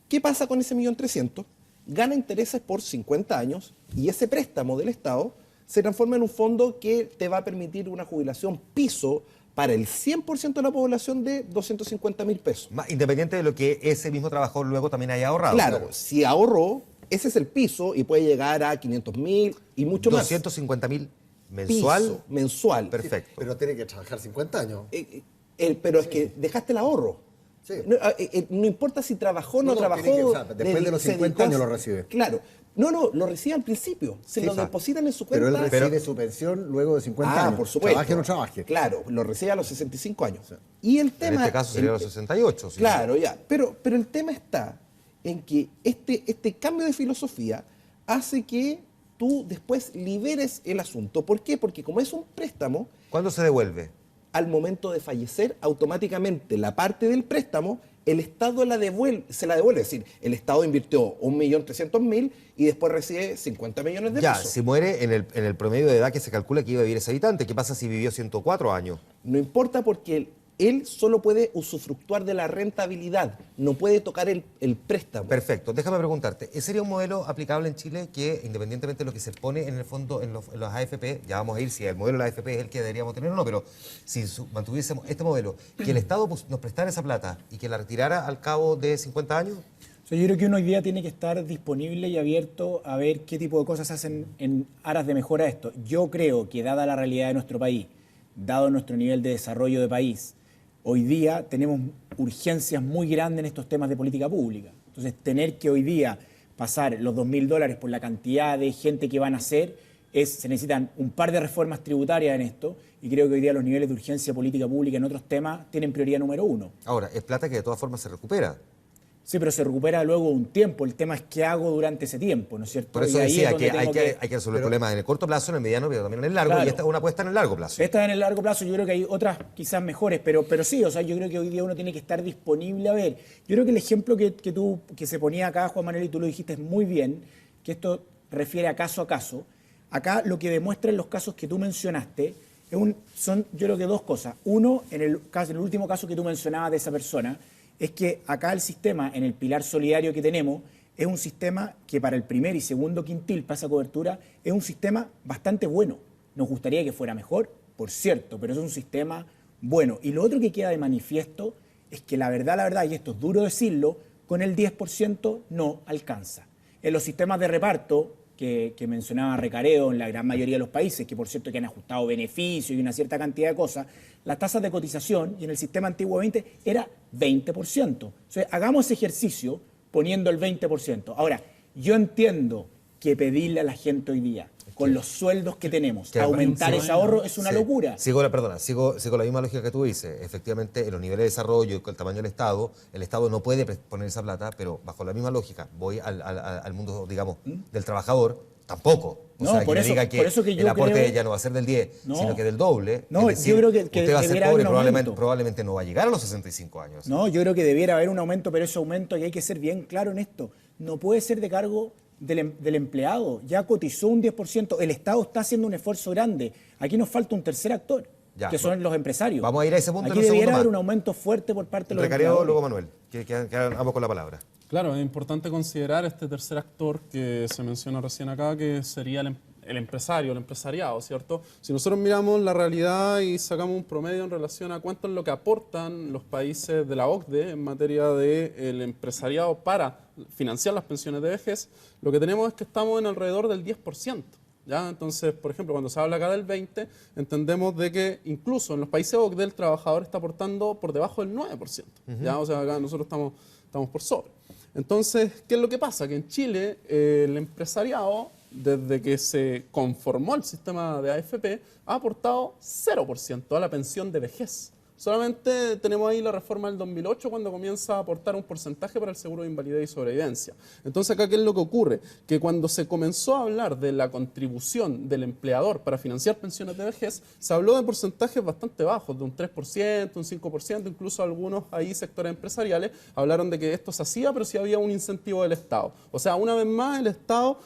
¿Qué pasa con ese 1.300.000? Gana intereses por 50 años y ese préstamo del Estado se transforma en un fondo que te va a permitir una jubilación piso para el 100% de la población de 250.000 pesos. Independiente de lo que ese mismo trabajador luego también haya ahorrado. Claro, si ahorró, ese es el piso y puede llegar a 500.000 y mucho más. 250.000 mensual. Piso, mensual. Perfecto. Sí, pero tiene que trabajar 50 años. Pero es que dejaste el ahorro. Sí. No importa si trabajó o no trabajó. Después de los 50 años lo recibe. Claro. No, lo recibe al principio. Se lo depositan en su cuenta. Pero él recibe su pensión luego de 50 años. Por supuesto. Trabaje o no trabaje. Claro, lo recibe a los 65 años. Sí. Y el tema... En este caso sería a los 68. ¿Sí? Claro, ya. Pero el tema está en que este cambio de filosofía hace que tú después liberes el asunto. ¿Por qué? Porque como es un préstamo... ¿Cuándo se devuelve? al momento de fallecer, automáticamente la parte del préstamo, el Estado se la devuelve. Es decir, el Estado invirtió 1.300.000 y después recibe 50 millones de Ya, pesos. si muere en el promedio de edad que se calcula que iba a vivir ese habitante, ¿qué pasa si vivió 104 años? No importa porque él solo puede usufructuar de la rentabilidad, no puede tocar el préstamo. Perfecto. Déjame preguntarte, ¿ese sería un modelo aplicable en Chile que, independientemente de lo que se pone en el fondo en los AFP, ya vamos a ir si el modelo de la AFP es el que deberíamos tener o no, pero si mantuviésemos este modelo, que el Estado nos prestara esa plata y que la retirara al cabo de 50 años? O sea, yo creo que uno hoy día tiene que estar disponible y abierto a ver qué tipo de cosas hacen en aras de mejora esto. Yo creo que dada la realidad de nuestro país, dado nuestro nivel de desarrollo de país, hoy día tenemos urgencias muy grandes en estos temas de política pública. Entonces, tener que hoy día pasar los $2.000 por la cantidad de gente que van a hacer, se necesitan un par de reformas tributarias en esto, y creo que hoy día los niveles de urgencia política pública en otros temas tienen prioridad número 1. Ahora, es plata que de todas formas se recupera. Sí, pero se recupera luego un tiempo. El tema es qué hago durante ese tiempo, ¿no es cierto? Por eso Y ahí decía es donde que hay que resolver problemas en el corto plazo, en el mediano, pero también en el largo, Claro. y esta es una apuesta en el largo plazo. Esta en el largo plazo, yo creo que hay otras quizás mejores, pero sí, o sea, yo creo que hoy día uno tiene que estar disponible a ver. Yo creo que el ejemplo que se ponía acá, Juan Manuel, y tú lo dijiste muy bien, que esto refiere a caso. Acá lo que demuestra en los casos que tú mencionaste son, yo creo que dos cosas. Uno, en el último caso que tú mencionabas de esa persona, es que acá el sistema, en el pilar solidario que tenemos, es un sistema que para el primer y segundo quintil, para esa cobertura, es un sistema bastante bueno. Nos gustaría que fuera mejor, por cierto, pero es un sistema bueno. Y lo otro que queda de manifiesto es que la verdad, y esto es duro decirlo, con el 10% no alcanza. En los sistemas de reparto que mencionaba Recareo en la gran mayoría de los países, que por cierto que han ajustado beneficios y una cierta cantidad de cosas, las tasas de cotización, y en el sistema antiguo 20, era 20%. Entonces, hagamos ese ejercicio poniendo el 20%. Ahora, yo entiendo que pedirle a la gente hoy día, con los sueldos que tenemos, aumentar ese ahorro es una locura. Sigo la misma lógica que tú dices. Efectivamente, en los niveles de desarrollo y con el tamaño del Estado, el Estado no puede poner esa plata, pero bajo la misma lógica, voy al mundo, digamos, del trabajador, tampoco. O sea, que me diga que el aporte ya no va a ser del 10, sino que del doble. No, es decir, yo creo que usted va a ser debiera pobre y haber un probablemente no va a llegar a los 65 años. No, yo creo que debiera haber un aumento, pero ese aumento, y hay que ser bien claro en esto, no puede ser de cargo del empleado. Ya cotizó un 10%, el Estado está haciendo un esfuerzo grande. Aquí nos falta un tercer actor, que son los empresarios. Vamos a ir a ese punto. Aquí debiera haber un aumento fuerte por parte de los empleados. Luego Manuel, que vamos con la palabra. Claro, es importante considerar este tercer actor que se menciona recién acá, que sería el empresario, el empresariado, ¿cierto? Si nosotros miramos la realidad y sacamos un promedio en relación a cuánto es lo que aportan los países de la OCDE en materia del empresariado para financiar las pensiones de vejez, lo que tenemos es que estamos en alrededor del 10%. ¿Ya? Entonces, por ejemplo, cuando se habla acá del 20%, entendemos de que incluso en los países OCDE el trabajador está aportando por debajo del 9%. ¿Ya? O sea, acá nosotros estamos por sobre. Entonces, ¿qué es lo que pasa? Que en Chile el empresariado, desde que se conformó el sistema de AFP, ha aportado 0% a la pensión de vejez. Solamente tenemos ahí la reforma del 2008 cuando comienza a aportar un porcentaje para el seguro de invalidez y sobrevivencia. Entonces, acá, ¿qué es lo que ocurre? Que cuando se comenzó a hablar de la contribución del empleador para financiar pensiones de vejez, se habló de porcentajes bastante bajos, de un 3%, un 5%, incluso algunos ahí sectores empresariales hablaron de que esto se hacía, pero sí había un incentivo del Estado. O sea, una vez más, el Estado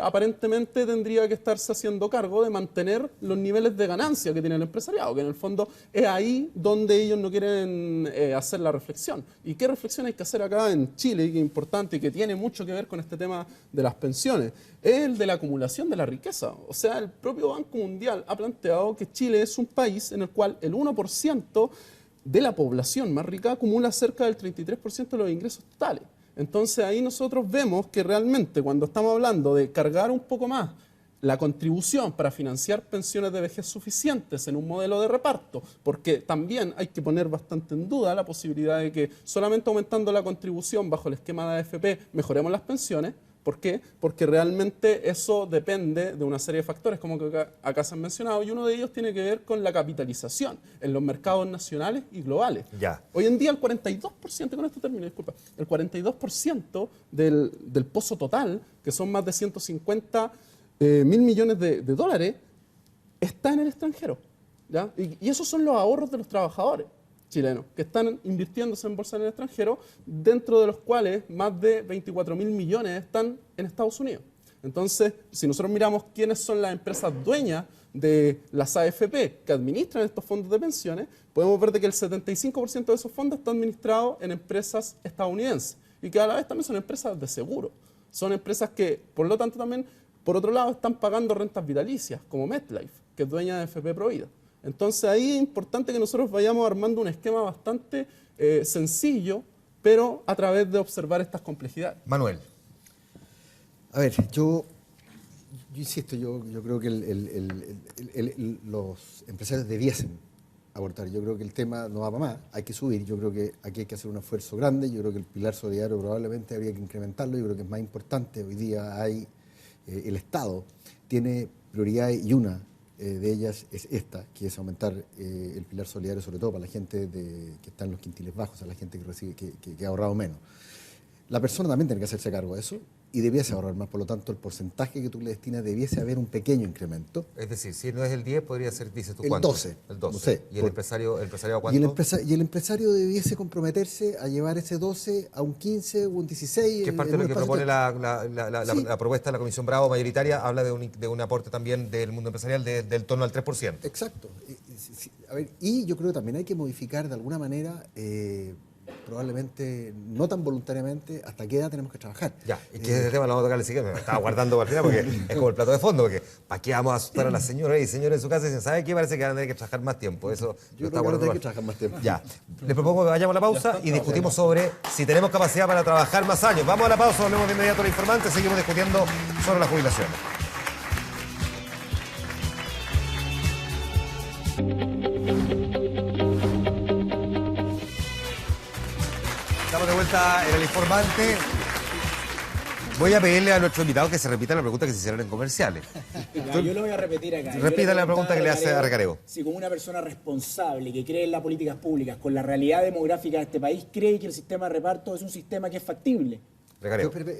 aparentemente tendría que estarse haciendo cargo de mantener los niveles de ganancia que tiene el empresariado, que en el fondo es ahí donde ellos no quieren hacer la reflexión. ¿Y qué reflexión hay que hacer acá en Chile, que es importante y que tiene mucho que ver con este tema de las pensiones? Es el de la acumulación de la riqueza. O sea, el propio Banco Mundial ha planteado que Chile es un país en el cual el 1% de la población más rica acumula cerca del 33% de los ingresos totales. Entonces ahí nosotros vemos que realmente cuando estamos hablando de cargar un poco más la contribución para financiar pensiones de vejez suficientes en un modelo de reparto, porque también hay que poner bastante en duda la posibilidad de que solamente aumentando la contribución bajo el esquema de AFP mejoremos las pensiones. ¿Por qué? Porque realmente eso depende de una serie de factores, como que acá se han mencionado, y uno de ellos tiene que ver con la capitalización en los mercados nacionales y globales. Ya. Hoy en día el 42%, con esto termino, disculpa, el 42% del pozo total, que son más de 150 mil millones de dólares, está en el extranjero. ¿ya? Y esos son los ahorros de los trabajadores chilenos que están invirtiéndose en bolsa en el extranjero, dentro de los cuales más de 24.000 millones están en Estados Unidos. Entonces, si nosotros miramos quiénes son las empresas dueñas de las AFP que administran estos fondos de pensiones, podemos ver de que el 75% de esos fondos están administrados en empresas estadounidenses y que a la vez también son empresas de seguro. Son empresas que, por lo tanto, también, por otro lado, están pagando rentas vitalicias, como MetLife, que es dueña de AFP Provida. Entonces, ahí es importante que nosotros vayamos armando un esquema bastante sencillo, pero a través de observar estas complejidades. Manuel. A ver, yo insisto, yo creo que los empresarios debiesen aportar. Yo creo que el tema no va para más, hay que subir. Yo creo que aquí hay que hacer un esfuerzo grande. Yo creo que el pilar solidario probablemente habría que incrementarlo. Yo creo que es más importante. Hoy día hay el Estado tiene prioridades y una de ellas es esta, que es aumentar el pilar solidario, sobre todo para la gente que está en los quintiles bajos, a la gente que recibe, que ha ahorrado menos. La persona también tiene que hacerse cargo de eso y debiese ahorrar más, por lo tanto el porcentaje que tú le destinas debiese haber un pequeño incremento. Es decir, si no es el 10, podría ser, dices tú, el ¿cuánto? 12. El 12. No sé, ¿Y el empresario a cuánto? Y el empresario debiese comprometerse a llevar ese 12 a un 15 o un 16. Que es parte de lo que propone la propuesta de la Comisión Bravo mayoritaria, habla de un aporte también del mundo empresarial del torno al 3%. Exacto. A ver, y yo creo que también hay que modificar de alguna manera, probablemente no tan voluntariamente, hasta qué edad tenemos que trabajar. Ya, y que ese tema lo vamos a tocar el siguiente, me estaba guardando para el final porque es como el plato de fondo, porque ¿para qué vamos a asustar a las señoras y señores en su casa y dicen, ¿sabe qué? Parece que van a tener que trabajar más tiempo. Eso yo creo que van a tener que trabajar más tiempo. Ya, les propongo que vayamos a la pausa y discutimos sobre si tenemos capacidad para trabajar más años. Vamos a la pausa, volvemos de inmediato al informante, seguimos discutiendo sobre la jubilación. Estamos de vuelta en el informante. Voy a pedirle a nuestro invitado que se repita la pregunta que se hicieron en comerciales. Ya, yo lo voy a repetir acá. Repita la pregunta que le hace a Recarego. Si como una persona responsable que cree en las políticas públicas, con la realidad demográfica de este país, cree que el sistema de reparto es un sistema que es factible.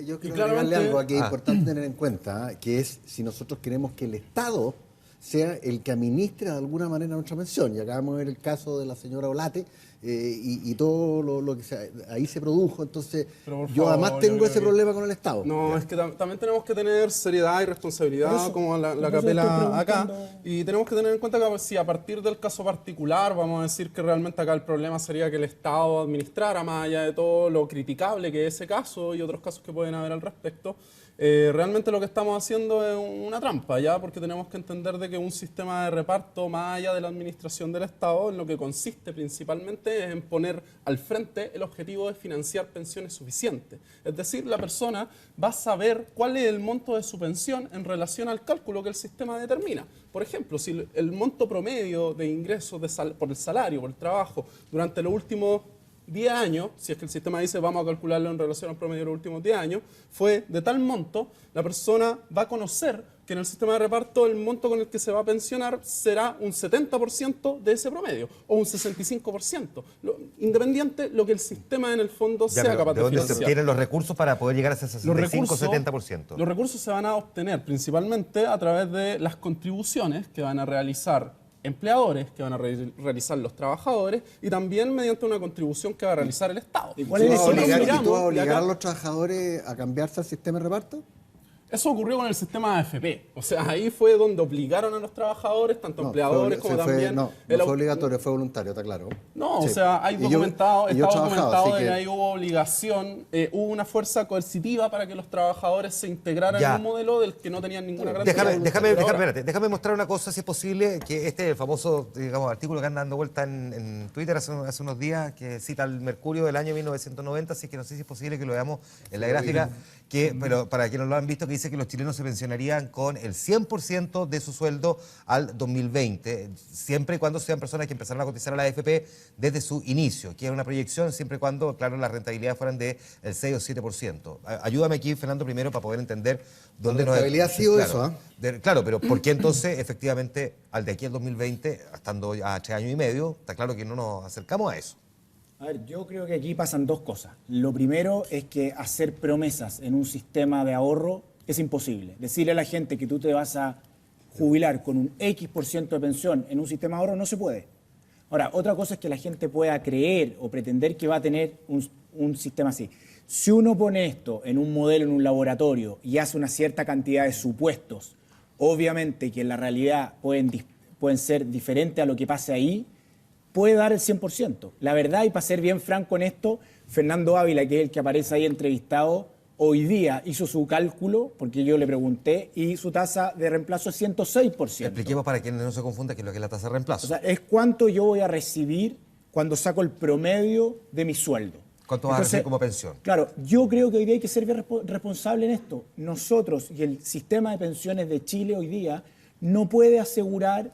Yo quiero agregarle algo aquí importante tener en cuenta, que es si nosotros queremos que el Estado sea el que administre de alguna manera nuestra pensión. Y acabamos de ver el caso de la señora Olate y todo lo que ahí se produjo. Entonces, yo además tengo ese problema con el Estado. No, es que también tenemos que tener seriedad y responsabilidad, como la capela acá. Y tenemos que tener en cuenta que si a partir del caso particular vamos a decir que realmente acá el problema sería que el Estado administrara, más allá de todo lo criticable que es ese caso y otros casos que pueden haber al respecto, realmente lo que estamos haciendo es una trampa, ¿ya? Porque tenemos que entender de que un sistema de reparto, más allá de la administración del Estado, en lo que consiste principalmente es en poner al frente el objetivo de financiar pensiones suficientes. Es decir, la persona va a saber cuál es el monto de su pensión en relación al cálculo que el sistema determina. Por ejemplo, si el monto promedio de ingresos por el salario, por el trabajo, durante los últimos 10 años, si es que el sistema dice vamos a calcularlo en relación al promedio de los últimos 10 años, fue de tal monto, la persona va a conocer que en el sistema de reparto el monto con el que se va a pensionar será un 70% de ese promedio o un 65%, independiente lo que el sistema en el fondo sea capaz de financiar. ¿De dónde se obtienen los recursos para poder llegar a ese 65-70%? Los recursos se van a obtener principalmente a través de las contribuciones que van a realizar empleadores, que van a realizar los trabajadores y también mediante una contribución que va a realizar el Estado. ¿Y tú vas a obligar a los trabajadores a cambiarse al sistema de reparto? Eso ocurrió con el sistema AFP. O sea, ahí fue donde obligaron a los trabajadores, tanto empleadores como también... No fue obligatorio, fue voluntario, está claro. No, sí. O sea, hay documentado, está documentado de que ahí hubo obligación, hubo una fuerza coercitiva para que los trabajadores se integraran en un modelo del que no tenían ninguna garantía. Déjame mostrar una cosa, si es posible, que el famoso, digamos, artículo que anda dando vuelta en Twitter hace unos días, que cita el Mercurio del año 1990, así que no sé si es posible que lo veamos en la gráfica, pero para quienes lo han visto, que dice que los chilenos se pensionarían con el 100% de su sueldo al 2020, siempre y cuando sean personas que empezaron a cotizar a la AFP desde su inicio, que es una proyección siempre y cuando, claro, las rentabilidades fueran del 6 o 7%. Ayúdame aquí, Fernando, primero para poder entender dónde nos... La rentabilidad ha sido eso, Claro, pero ¿por qué entonces, efectivamente, al de aquí al 2020, estando a 3 años y medio, está claro que no nos acercamos a eso? A ver, yo creo que aquí pasan dos cosas. Lo primero es que hacer promesas en un sistema de ahorro es imposible. Decirle a la gente que tú te vas a jubilar con un X% de pensión en un sistema de ahorro, no se puede. Ahora, otra cosa es que la gente pueda creer o pretender que va a tener un sistema así. Si uno pone esto en un modelo, en un laboratorio, y hace una cierta cantidad de supuestos, obviamente que en la realidad pueden ser diferentes a lo que pase ahí, puede dar el 100%. La verdad, y para ser bien franco en esto, Fernando Ávila, que es el que aparece ahí entrevistado, hoy día hizo su cálculo, porque yo le pregunté, y su tasa de reemplazo es 106%. Expliquemos para quienes no se confundan qué es lo que es la tasa de reemplazo. O sea, es cuánto yo voy a recibir cuando saco el promedio de mi sueldo. ¿Cuánto vas a recibir como pensión? Claro, yo creo que hoy día hay que ser bien responsable en esto. Nosotros y el sistema de pensiones de Chile hoy día no puede asegurar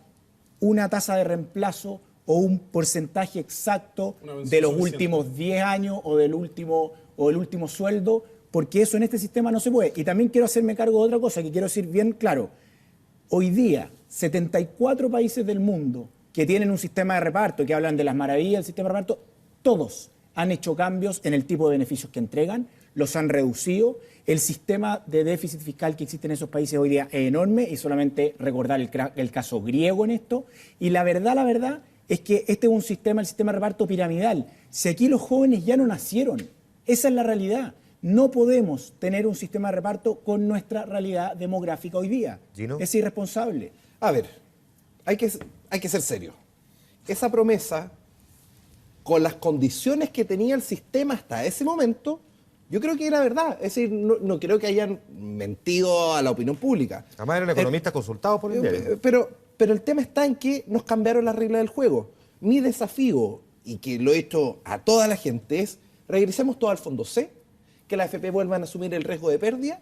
una tasa de reemplazo o un porcentaje exacto de los últimos 10 años o del último sueldo, porque eso en este sistema no se puede. Y también quiero hacerme cargo de otra cosa, que quiero decir bien claro. Hoy día, 74 países del mundo que tienen un sistema de reparto, que hablan de las maravillas del sistema de reparto, todos han hecho cambios en el tipo de beneficios que entregan, los han reducido. El sistema de déficit fiscal que existe en esos países hoy día es enorme, y solamente recordar el caso griego en esto. Y la verdad es que este es un sistema, el sistema de reparto piramidal. Si aquí los jóvenes ya no nacieron, esa es la realidad. No podemos tener un sistema de reparto con nuestra realidad demográfica hoy día. ¿Gino? Es irresponsable. A ver, hay que ser serio. Esa promesa, con las condiciones que tenía el sistema hasta ese momento, yo creo que era verdad. Es decir, no creo que hayan mentido a la opinión pública. Además eran economistas consultados por el diario. Pero el tema está en que nos cambiaron las reglas del juego. Mi desafío, y que lo he hecho a toda la gente, es regresemos todo al fondo C, que las AFP vuelvan a asumir el riesgo de pérdida,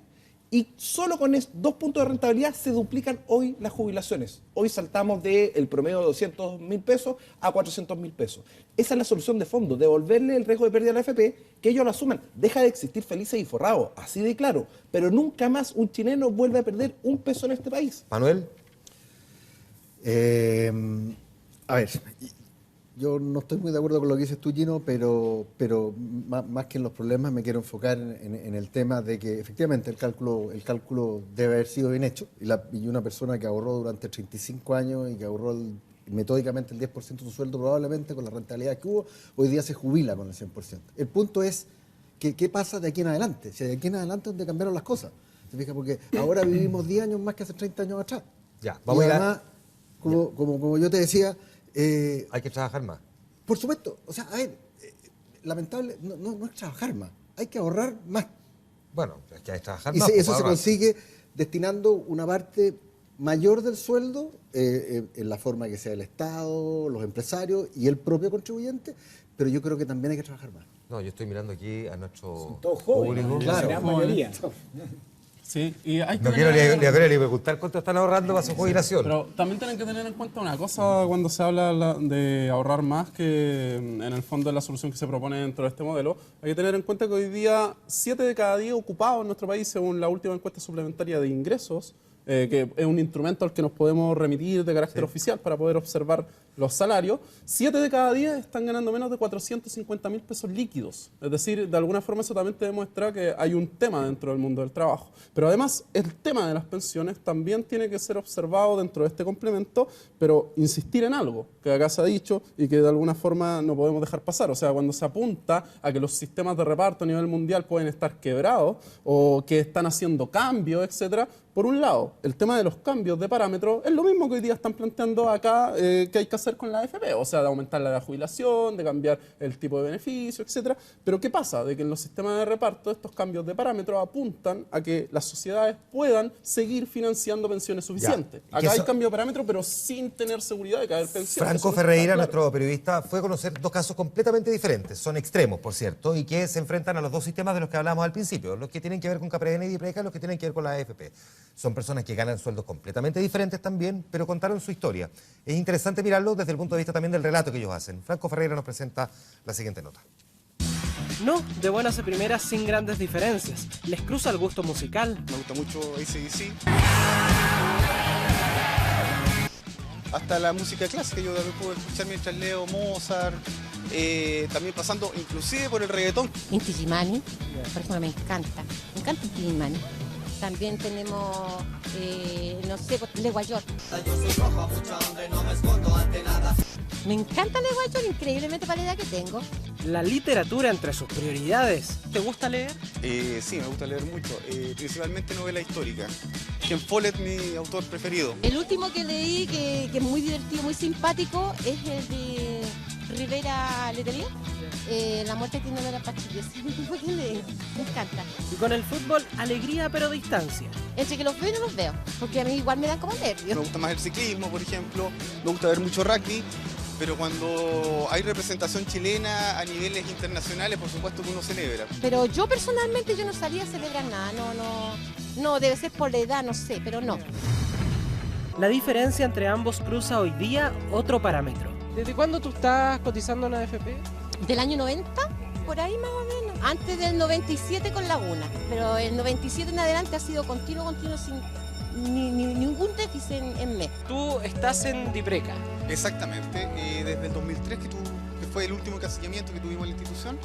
y solo con 2 puntos de rentabilidad se duplican hoy las jubilaciones. Hoy saltamos del promedio de 200.000 pesos a 400.000 pesos. Esa es la solución de fondo, devolverle el riesgo de pérdida a la AFP, que ellos lo asuman. Deja de existir Felices y Forrados, así de claro, pero nunca más un chileno vuelve a perder un peso en este país. Manuel. A ver, yo no estoy muy de acuerdo con lo que dices tú, Gino, pero más que en los problemas me quiero enfocar en el tema de que efectivamente el cálculo debe haber sido bien hecho, y una persona que ahorró durante 35 años y que ahorró metódicamente el 10% de su sueldo, probablemente con la rentabilidad que hubo, hoy día se jubila con el 100%. El punto es que qué pasa de aquí en adelante. Si de aquí en adelante es donde cambiaron las cosas. ¿Se fija? Porque ahora vivimos 10 años más que hace 30 años atrás. Ya, vamos y a además, como yo te decía, hay que trabajar más. Por supuesto, o sea, a ver, lamentable, no es trabajar más, hay que ahorrar más. Bueno, es que hay que trabajar y más. eso se consigue destinando una parte mayor del sueldo en la forma que sea el Estado, los empresarios y el propio contribuyente, pero yo creo que también hay que trabajar más. No, yo estoy mirando aquí a nuestro todos jóvenes, público. Claro, la mayoría. Sí, y hay que No quiero ni preguntar cuánto están ahorrando para su jubilación. Pero también tienen que tener en cuenta una cosa cuando se habla de ahorrar más, que en el fondo es la solución que se propone dentro de este modelo. Hay que tener en cuenta que hoy día 7 de cada 10 ocupados en nuestro país, según la última encuesta suplementaria de ingresos, que es un instrumento al que nos podemos remitir de carácter oficial para poder observar los salarios, 7 de cada 10 están ganando menos de 450.000 pesos líquidos. Es decir, de alguna forma eso también te demuestra que hay un tema dentro del mundo del trabajo. Pero además, el tema de las pensiones también tiene que ser observado dentro de este complemento, pero insistir en algo que acá se ha dicho y que de alguna forma no podemos dejar pasar. O sea, cuando se apunta a que los sistemas de reparto a nivel mundial pueden estar quebrados o que están haciendo cambios, etcétera, por un lado, el tema de los cambios de parámetros es lo mismo que hoy día están planteando acá que hay que hacer con la AFP, o sea, de aumentar la jubilación, de cambiar el tipo de beneficio, etcétera. Pero ¿qué pasa? De que en los sistemas de reparto estos cambios de parámetros apuntan a que las sociedades puedan seguir financiando pensiones suficientes. Acá hay cambio de parámetros, pero sin tener seguridad de que haya pensiones. Franco Ferreira, nuestro periodista, fue a conocer 2 casos completamente diferentes, son extremos, por cierto, y que se enfrentan a los 2 sistemas de los que hablábamos al principio, los que tienen que ver con Capreven y Dipreca, los que tienen que ver con la AFP. Son personas que ganan sueldos completamente diferentes también, pero contaron su historia. Es interesante mirarlo desde el punto de vista también del relato que ellos hacen. Franco Ferreira nos presenta la siguiente nota. No, de buenas a primeras sin grandes diferencias. Les cruza el gusto musical. Me gusta mucho AC/DC. Hasta la música clásica, yo también puedo escuchar mientras leo Mozart, también pasando inclusive por el reggaetón. Inti Gimani, por ejemplo, me encanta Inti Gimani. También tenemos, no sé, Le Guayor. Me encanta Le Guayor, increíblemente para la edad que tengo. La literatura entre sus prioridades. ¿Te gusta leer? Sí, me gusta leer mucho, principalmente novela histórica. Ken Follett, mi autor preferido. El último que leí, que es muy divertido, muy simpático, es el de Rivera Letelier. La muerte tiene olor a pachillo. Es el último que leí. Me encanta. Y con el fútbol, alegría pero distancia. Entre que los veo y no los veo, porque a mí igual me dan como nervios. Me gusta más el ciclismo, por ejemplo. Me gusta ver mucho rugby. Pero cuando hay representación chilena a niveles internacionales, por supuesto que uno celebra. Pero yo personalmente yo no salía a celebrar nada, no, debe ser por la edad, no sé, pero no. La diferencia entre ambos cruza hoy día otro parámetro. ¿Desde cuándo tú estás cotizando en la AFP? Del año 90, por ahí más o menos. Antes del 97 con Laguna, pero el 97 en adelante ha sido continuo sin ningún déficit en mes. Tú estás en Dipreca. Exactamente, desde el 2003 que fue el último casillamiento que tuvimos en la institución,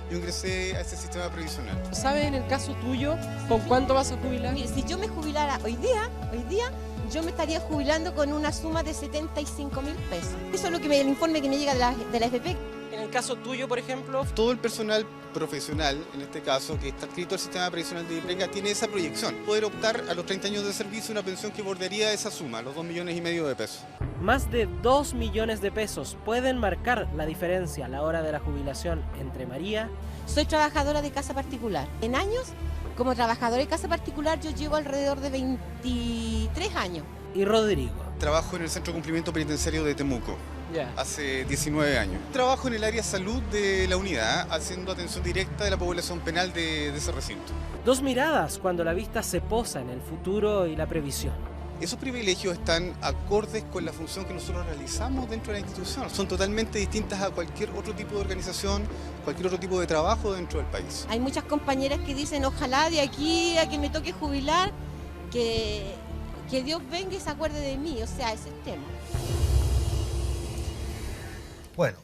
yo ingresé a ese sistema previsional. ¿Sabes en el caso tuyo con cuánto vas a jubilar? Mire, si yo me jubilara hoy día, yo me estaría jubilando con una suma de 75.000 pesos. Eso es lo que el informe que me llega de la FP. En el caso tuyo, por ejemplo... Todo el personal profesional, en este caso, que está adscrito al sistema previsional de Dipreca, tiene esa proyección. Poder optar a los 30 años de servicio una pensión que bordearía esa suma, los 2,5 millones de pesos. Más de 2 millones de pesos pueden marcar la diferencia a la hora de la jubilación entre María... Soy trabajadora de casa particular. En años, como trabajadora de casa particular, yo llevo alrededor de 23 años. ¿Y Rodrigo? Trabajo en el Centro de Cumplimiento Penitenciario de Temuco. Hace 19 años. Trabajo en el área salud de la unidad, haciendo atención directa de la población penal de ese recinto. Dos miradas cuando la vista se posa en el futuro y la previsión. Esos privilegios están acordes con la función que nosotros realizamos dentro de la institución. Son totalmente distintas a cualquier otro tipo de organización, cualquier otro tipo de trabajo dentro del país. Hay muchas compañeras que dicen, ojalá de aquí a que me toque jubilar, que Dios venga y se acuerde de mí. O sea, ese es el tema. Bueno,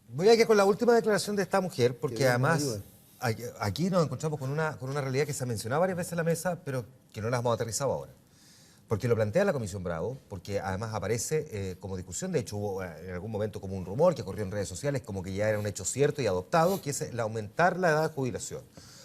voy a ir con la última declaración de esta mujer, porque además aquí nos encontramos con una realidad que se ha mencionado varias veces en la mesa, pero que no la hemos aterrizado ahora. Porque lo plantea la Comisión Bravo, porque además aparece como discusión, de hecho hubo en algún momento como un rumor que corrió en redes sociales, como que ya era un hecho cierto y adoptado, que es el aumentar la edad de jubilación.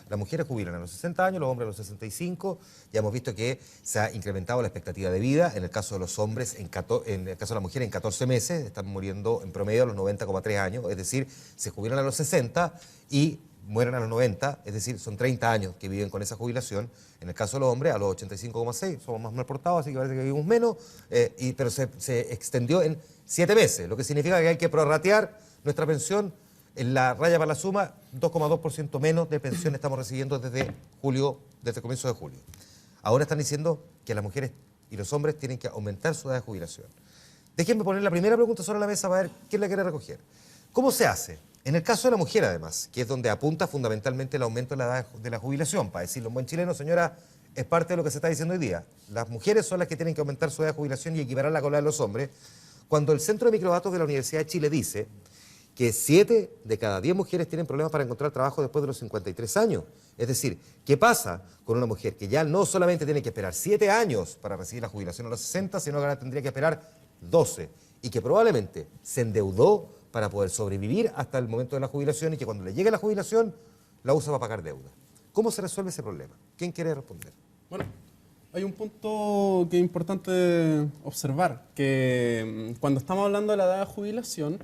Las mujeres jubilan a los 60 años, los hombres a los 65. Ya hemos visto que se ha incrementado la expectativa de vida. En el caso de los hombres, en el caso de la mujer, en 14 meses, están muriendo en promedio a los 90,3 años. Es decir, se jubilan a los 60 y mueren a los 90. Es decir, son 30 años que viven con esa jubilación. En el caso de los hombres, a los 85,6. Somos más mal portados, así que parece que vivimos menos. Pero se extendió en 7 meses, lo que significa que hay que prorratear nuestra pensión. En la raya para la suma, 2,2% menos de pensión estamos recibiendo desde el comienzo de julio. Ahora están diciendo que las mujeres y los hombres tienen que aumentar su edad de jubilación. Déjenme poner la primera pregunta sobre la mesa para ver quién la quiere recoger. ¿Cómo se hace? En el caso de la mujer, además, que es donde apunta fundamentalmente el aumento de la edad de la jubilación. Para decirlo en buen chileno, señora, es parte de lo que se está diciendo hoy día. Las mujeres son las que tienen que aumentar su edad de jubilación y equipararla con la de los hombres. Cuando el Centro de Microdatos de la Universidad de Chile dice que 7 de cada 10 mujeres tienen problemas para encontrar trabajo después de los 53 años. Es decir, ¿qué pasa con una mujer que ya no solamente tiene que esperar 7 años para recibir la jubilación a los 60, sino que ahora tendría que esperar 12 y que probablemente se endeudó para poder sobrevivir hasta el momento de la jubilación y que cuando le llegue la jubilación la usa para pagar deuda? ¿Cómo se resuelve ese problema? ¿Quién quiere responder? Bueno, hay un punto que es importante observar, que cuando estamos hablando de la edad de jubilación,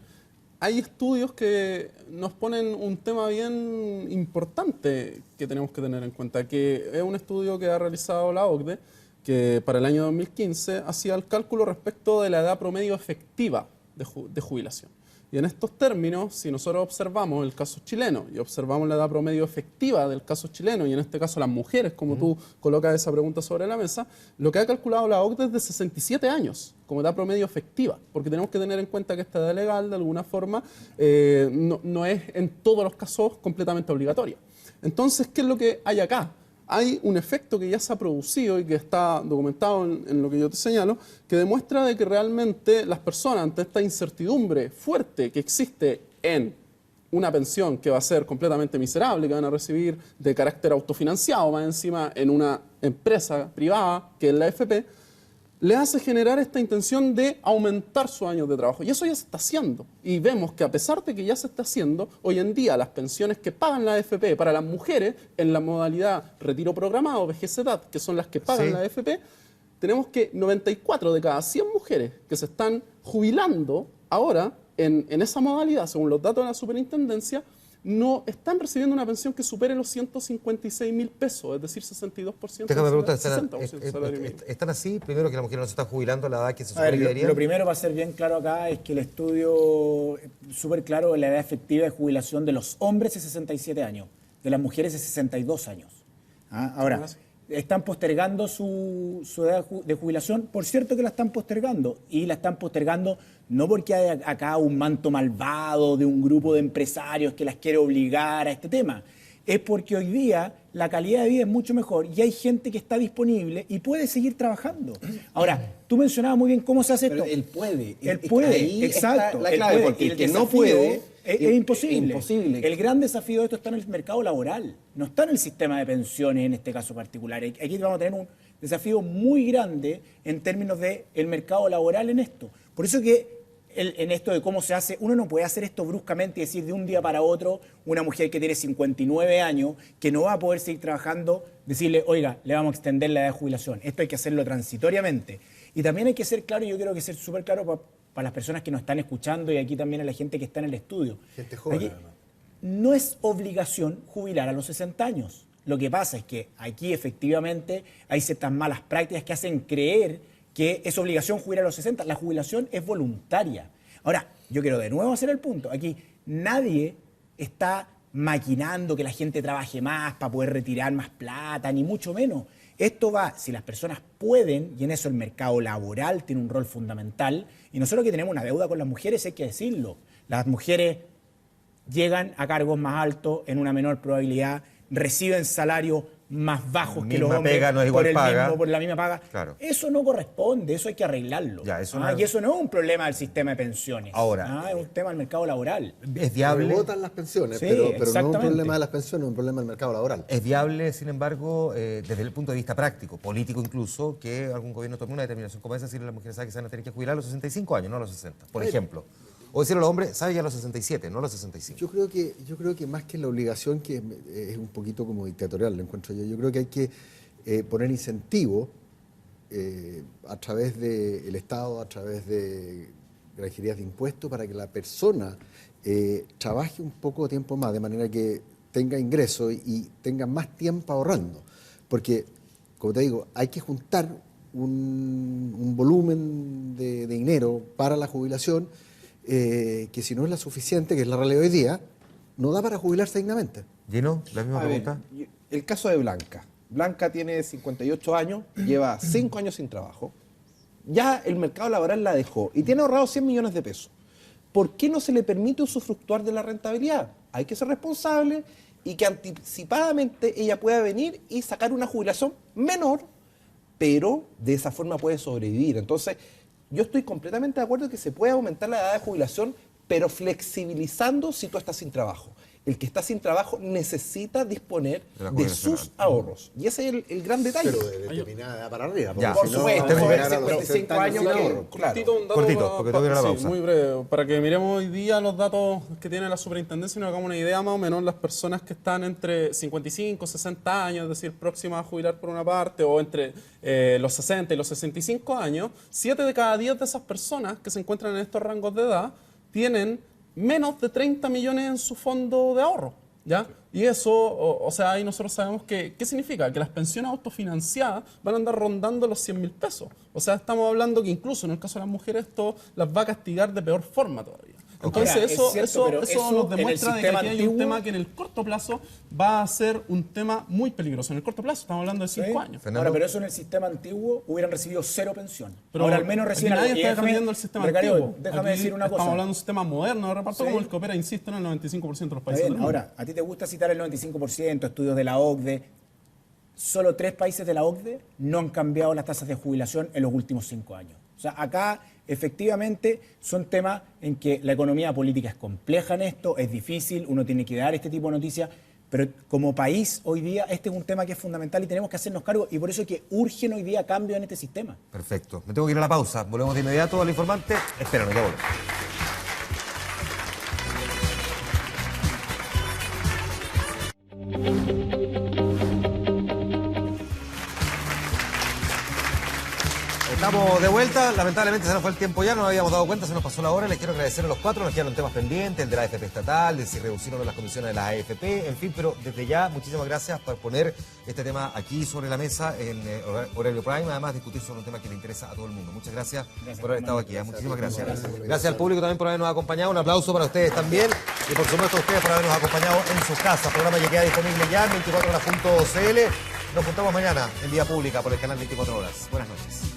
hay estudios que nos ponen un tema bien importante que tenemos que tener en cuenta, que es un estudio que ha realizado la OCDE, que para el año 2015 hacía el cálculo respecto de la edad promedio efectiva de jubilación. Y en estos términos, si nosotros observamos el caso chileno y observamos la edad promedio efectiva del caso chileno, y en este caso las mujeres, como tú colocas esa pregunta sobre la mesa, lo que ha calculado la OCDE es de 67 años como edad promedio efectiva, porque tenemos que tener en cuenta que esta edad legal, de alguna forma, no es en todos los casos completamente obligatoria. Entonces, ¿qué es lo que hay acá? Hay un efecto que ya se ha producido y que está documentado en lo que yo te señalo, que demuestra de que realmente las personas, ante esta incertidumbre fuerte que existe en una pensión que va a ser completamente miserable, que van a recibir de carácter autofinanciado, más encima en una empresa privada, que es la AFP, le hace generar esta intención de aumentar sus años de trabajo. Y eso ya se está haciendo. Y vemos que a pesar de que ya se está haciendo, hoy en día las pensiones que pagan la AFP para las mujeres, en la modalidad retiro programado, vejez edad, que son las que pagan la AFP, tenemos que 94 de cada 100 mujeres que se están jubilando ahora en esa modalidad, según los datos de la superintendencia, no están recibiendo una pensión que supere los 156.000 pesos, es decir, 62%. Déjame preguntar, del salario mínimo. ¿están así? Primero, que las mujeres no se están jubilando a la edad que se A ver, supone que deberían. lo primero va a ser bien claro acá es que el estudio súper claro de la edad efectiva de jubilación de los hombres es 67 años, de las mujeres es 62 años. Ahora, están postergando su edad de jubilación. Por cierto que la están postergando, y la están postergando no porque haya acá un manto malvado de un grupo de empresarios que las quiere obligar a este tema. Es porque hoy día la calidad de vida es mucho mejor y hay gente que está disponible y puede seguir trabajando. Ahora, tú mencionabas muy bien cómo se hace esto. Pero él puede. Él puede, ahí exacto. Está la clave, porque el que no puede es imposible. El gran desafío de esto está en el mercado laboral, no está en el sistema de pensiones en este caso particular. Aquí vamos a tener un desafío muy grande en términos del mercado laboral en esto. Por eso que en esto de cómo se hace, uno no puede hacer esto bruscamente y decir de un día para otro, una mujer que tiene 59 años, que no va a poder seguir trabajando, decirle, oiga, le vamos a extender la edad de jubilación. Esto hay que hacerlo transitoriamente. Y también hay que ser claro, yo creo que ser súper claro para las personas que nos están escuchando y aquí también a la gente que está en el estudio. Gente joven, aquí, además. no es obligación jubilar a los 60 años. Lo que pasa es que aquí efectivamente hay ciertas malas prácticas que hacen creer que es obligación jubilar a los 60. La jubilación es voluntaria. Ahora, yo quiero de nuevo hacer el punto. Aquí nadie está maquinando que la gente trabaje más para poder retirar más plata, ni mucho menos. Esto va, si las personas pueden, y en eso el mercado laboral tiene un rol fundamental, y nosotros que tenemos una deuda con las mujeres, hay que decirlo. Las mujeres llegan a cargos más altos en una menor probabilidad, reciben salarios más bajos que los hombres pega, no es igual por la misma paga. Claro. Eso no corresponde, eso hay que arreglarlo. Ya, eso Y eso no es un problema del sistema de pensiones. Ahora, es un tema del mercado laboral. ¿Es viable? Votan las pensiones, Sí, pero no es un exactamente. problema de las pensiones, es un problema del mercado laboral. ¿Es viable, sin embargo, desde el punto de vista práctico, político incluso, que algún gobierno tome una determinación como esa, decirle a las mujeres que se van a tener que jubilar a los 65 años, no a los 60, por ejemplo? O decirle a los hombres, sabe, ya a los 67, no a los 65. Yo creo que más que la obligación, que es un poquito como dictatorial, lo encuentro yo creo que hay que poner incentivos a través del Estado, a través de granjerías de impuestos, para que la persona trabaje un poco de tiempo más, de manera que tenga ingresos y tenga más tiempo ahorrando. Porque, como te digo, hay que juntar un volumen de dinero para la jubilación, que si no es la suficiente, que es la realidad hoy día, no da para jubilarse dignamente. ¿Gino? La misma pregunta. El caso de Blanca. Blanca tiene 58 años, lleva 5 años sin trabajo. Ya el mercado laboral la dejó y tiene ahorrado 100 millones de pesos. ¿Por qué no se le permite usufructuar de la rentabilidad? Hay que ser responsable y que anticipadamente ella pueda venir y sacar una jubilación menor, pero de esa forma puede sobrevivir. Entonces, yo estoy completamente de acuerdo en que se puede aumentar la edad de jubilación, pero flexibilizando si tú estás sin trabajo. El que está sin trabajo necesita disponer de sus ahorros. Y ese es el gran detalle. Pero de determinada edad para arriba. Ya, Por si no, supuesto, tengo que llegar a los 55 años sin que- ahorro. Cortito, un dato Cortito, porque tengo que ir a la sí, pausa. muy breve, para que miremos hoy día los datos que tiene la superintendencia y nos hagamos una idea más o menos las personas que están entre 55, 60 años, es decir, próximas a jubilar por una parte, o entre los 60 y los 65 años, 7 de cada 10 de esas personas que se encuentran en estos rangos de edad tienen menos de 30 millones en su fondo de ahorro. ¿Ya? Y eso, o sea, ahí nosotros sabemos que, ¿qué significa? Que las pensiones autofinanciadas van a andar rondando los 100.000 pesos. O sea, estamos hablando que incluso en el caso de las mujeres esto las va a castigar de peor forma todavía. Entonces Ahora, es eso en nos el demuestra de que sistema aquí hay un antiguo- tema que en el corto plazo va a ser un tema muy peligroso. En el corto plazo estamos hablando de 5 años. Ahora, pero eso en el sistema antiguo hubieran recibido 0 pensión. Pero Ahora al menos reciben aquí nadie algo. Y está déjame- defendiendo el sistema Becario, antiguo. déjame Aquí decir una cosa. Estamos hablando de un sistema moderno de reparto Sí. como el que opera, insisto, en el 95% de los Está países bien, del mundo. ahora, a ti te gusta citar el 95%, estudios de la OCDE. Solo 3 países de la OCDE no han cambiado las tasas de jubilación en los últimos 5 años. O sea, acá efectivamente son temas en que la economía política es compleja en esto, es difícil, uno tiene que dar este tipo de noticias, pero como país hoy día este es un tema que es fundamental y tenemos que hacernos cargo y por eso es que urgen hoy día cambios en este sistema. Perfecto. Me tengo que ir a la pausa. Volvemos de inmediato al informante. Espéranos, ya volvemos. Estamos de vuelta, lamentablemente se nos fue el tiempo ya, no nos habíamos dado cuenta, se nos pasó la hora. Les quiero agradecer a los cuatro, nos quedaron temas pendientes, el de la AFP estatal, de si reducieron las comisiones de la AFP, en fin, pero desde ya muchísimas gracias por poner este tema aquí sobre la mesa en Horario Prime, además discutir sobre un tema que le interesa a todo el mundo. Muchas gracias por haber estado aquí, muchísimas gracias. Gracias al público también por habernos acompañado, un aplauso para ustedes también y por supuesto a ustedes por habernos acompañado en sus casas. Programa que queda disponible ya en 24horas.cl. Nos juntamos mañana en Vía Pública por el canal 24 Horas. Buenas noches.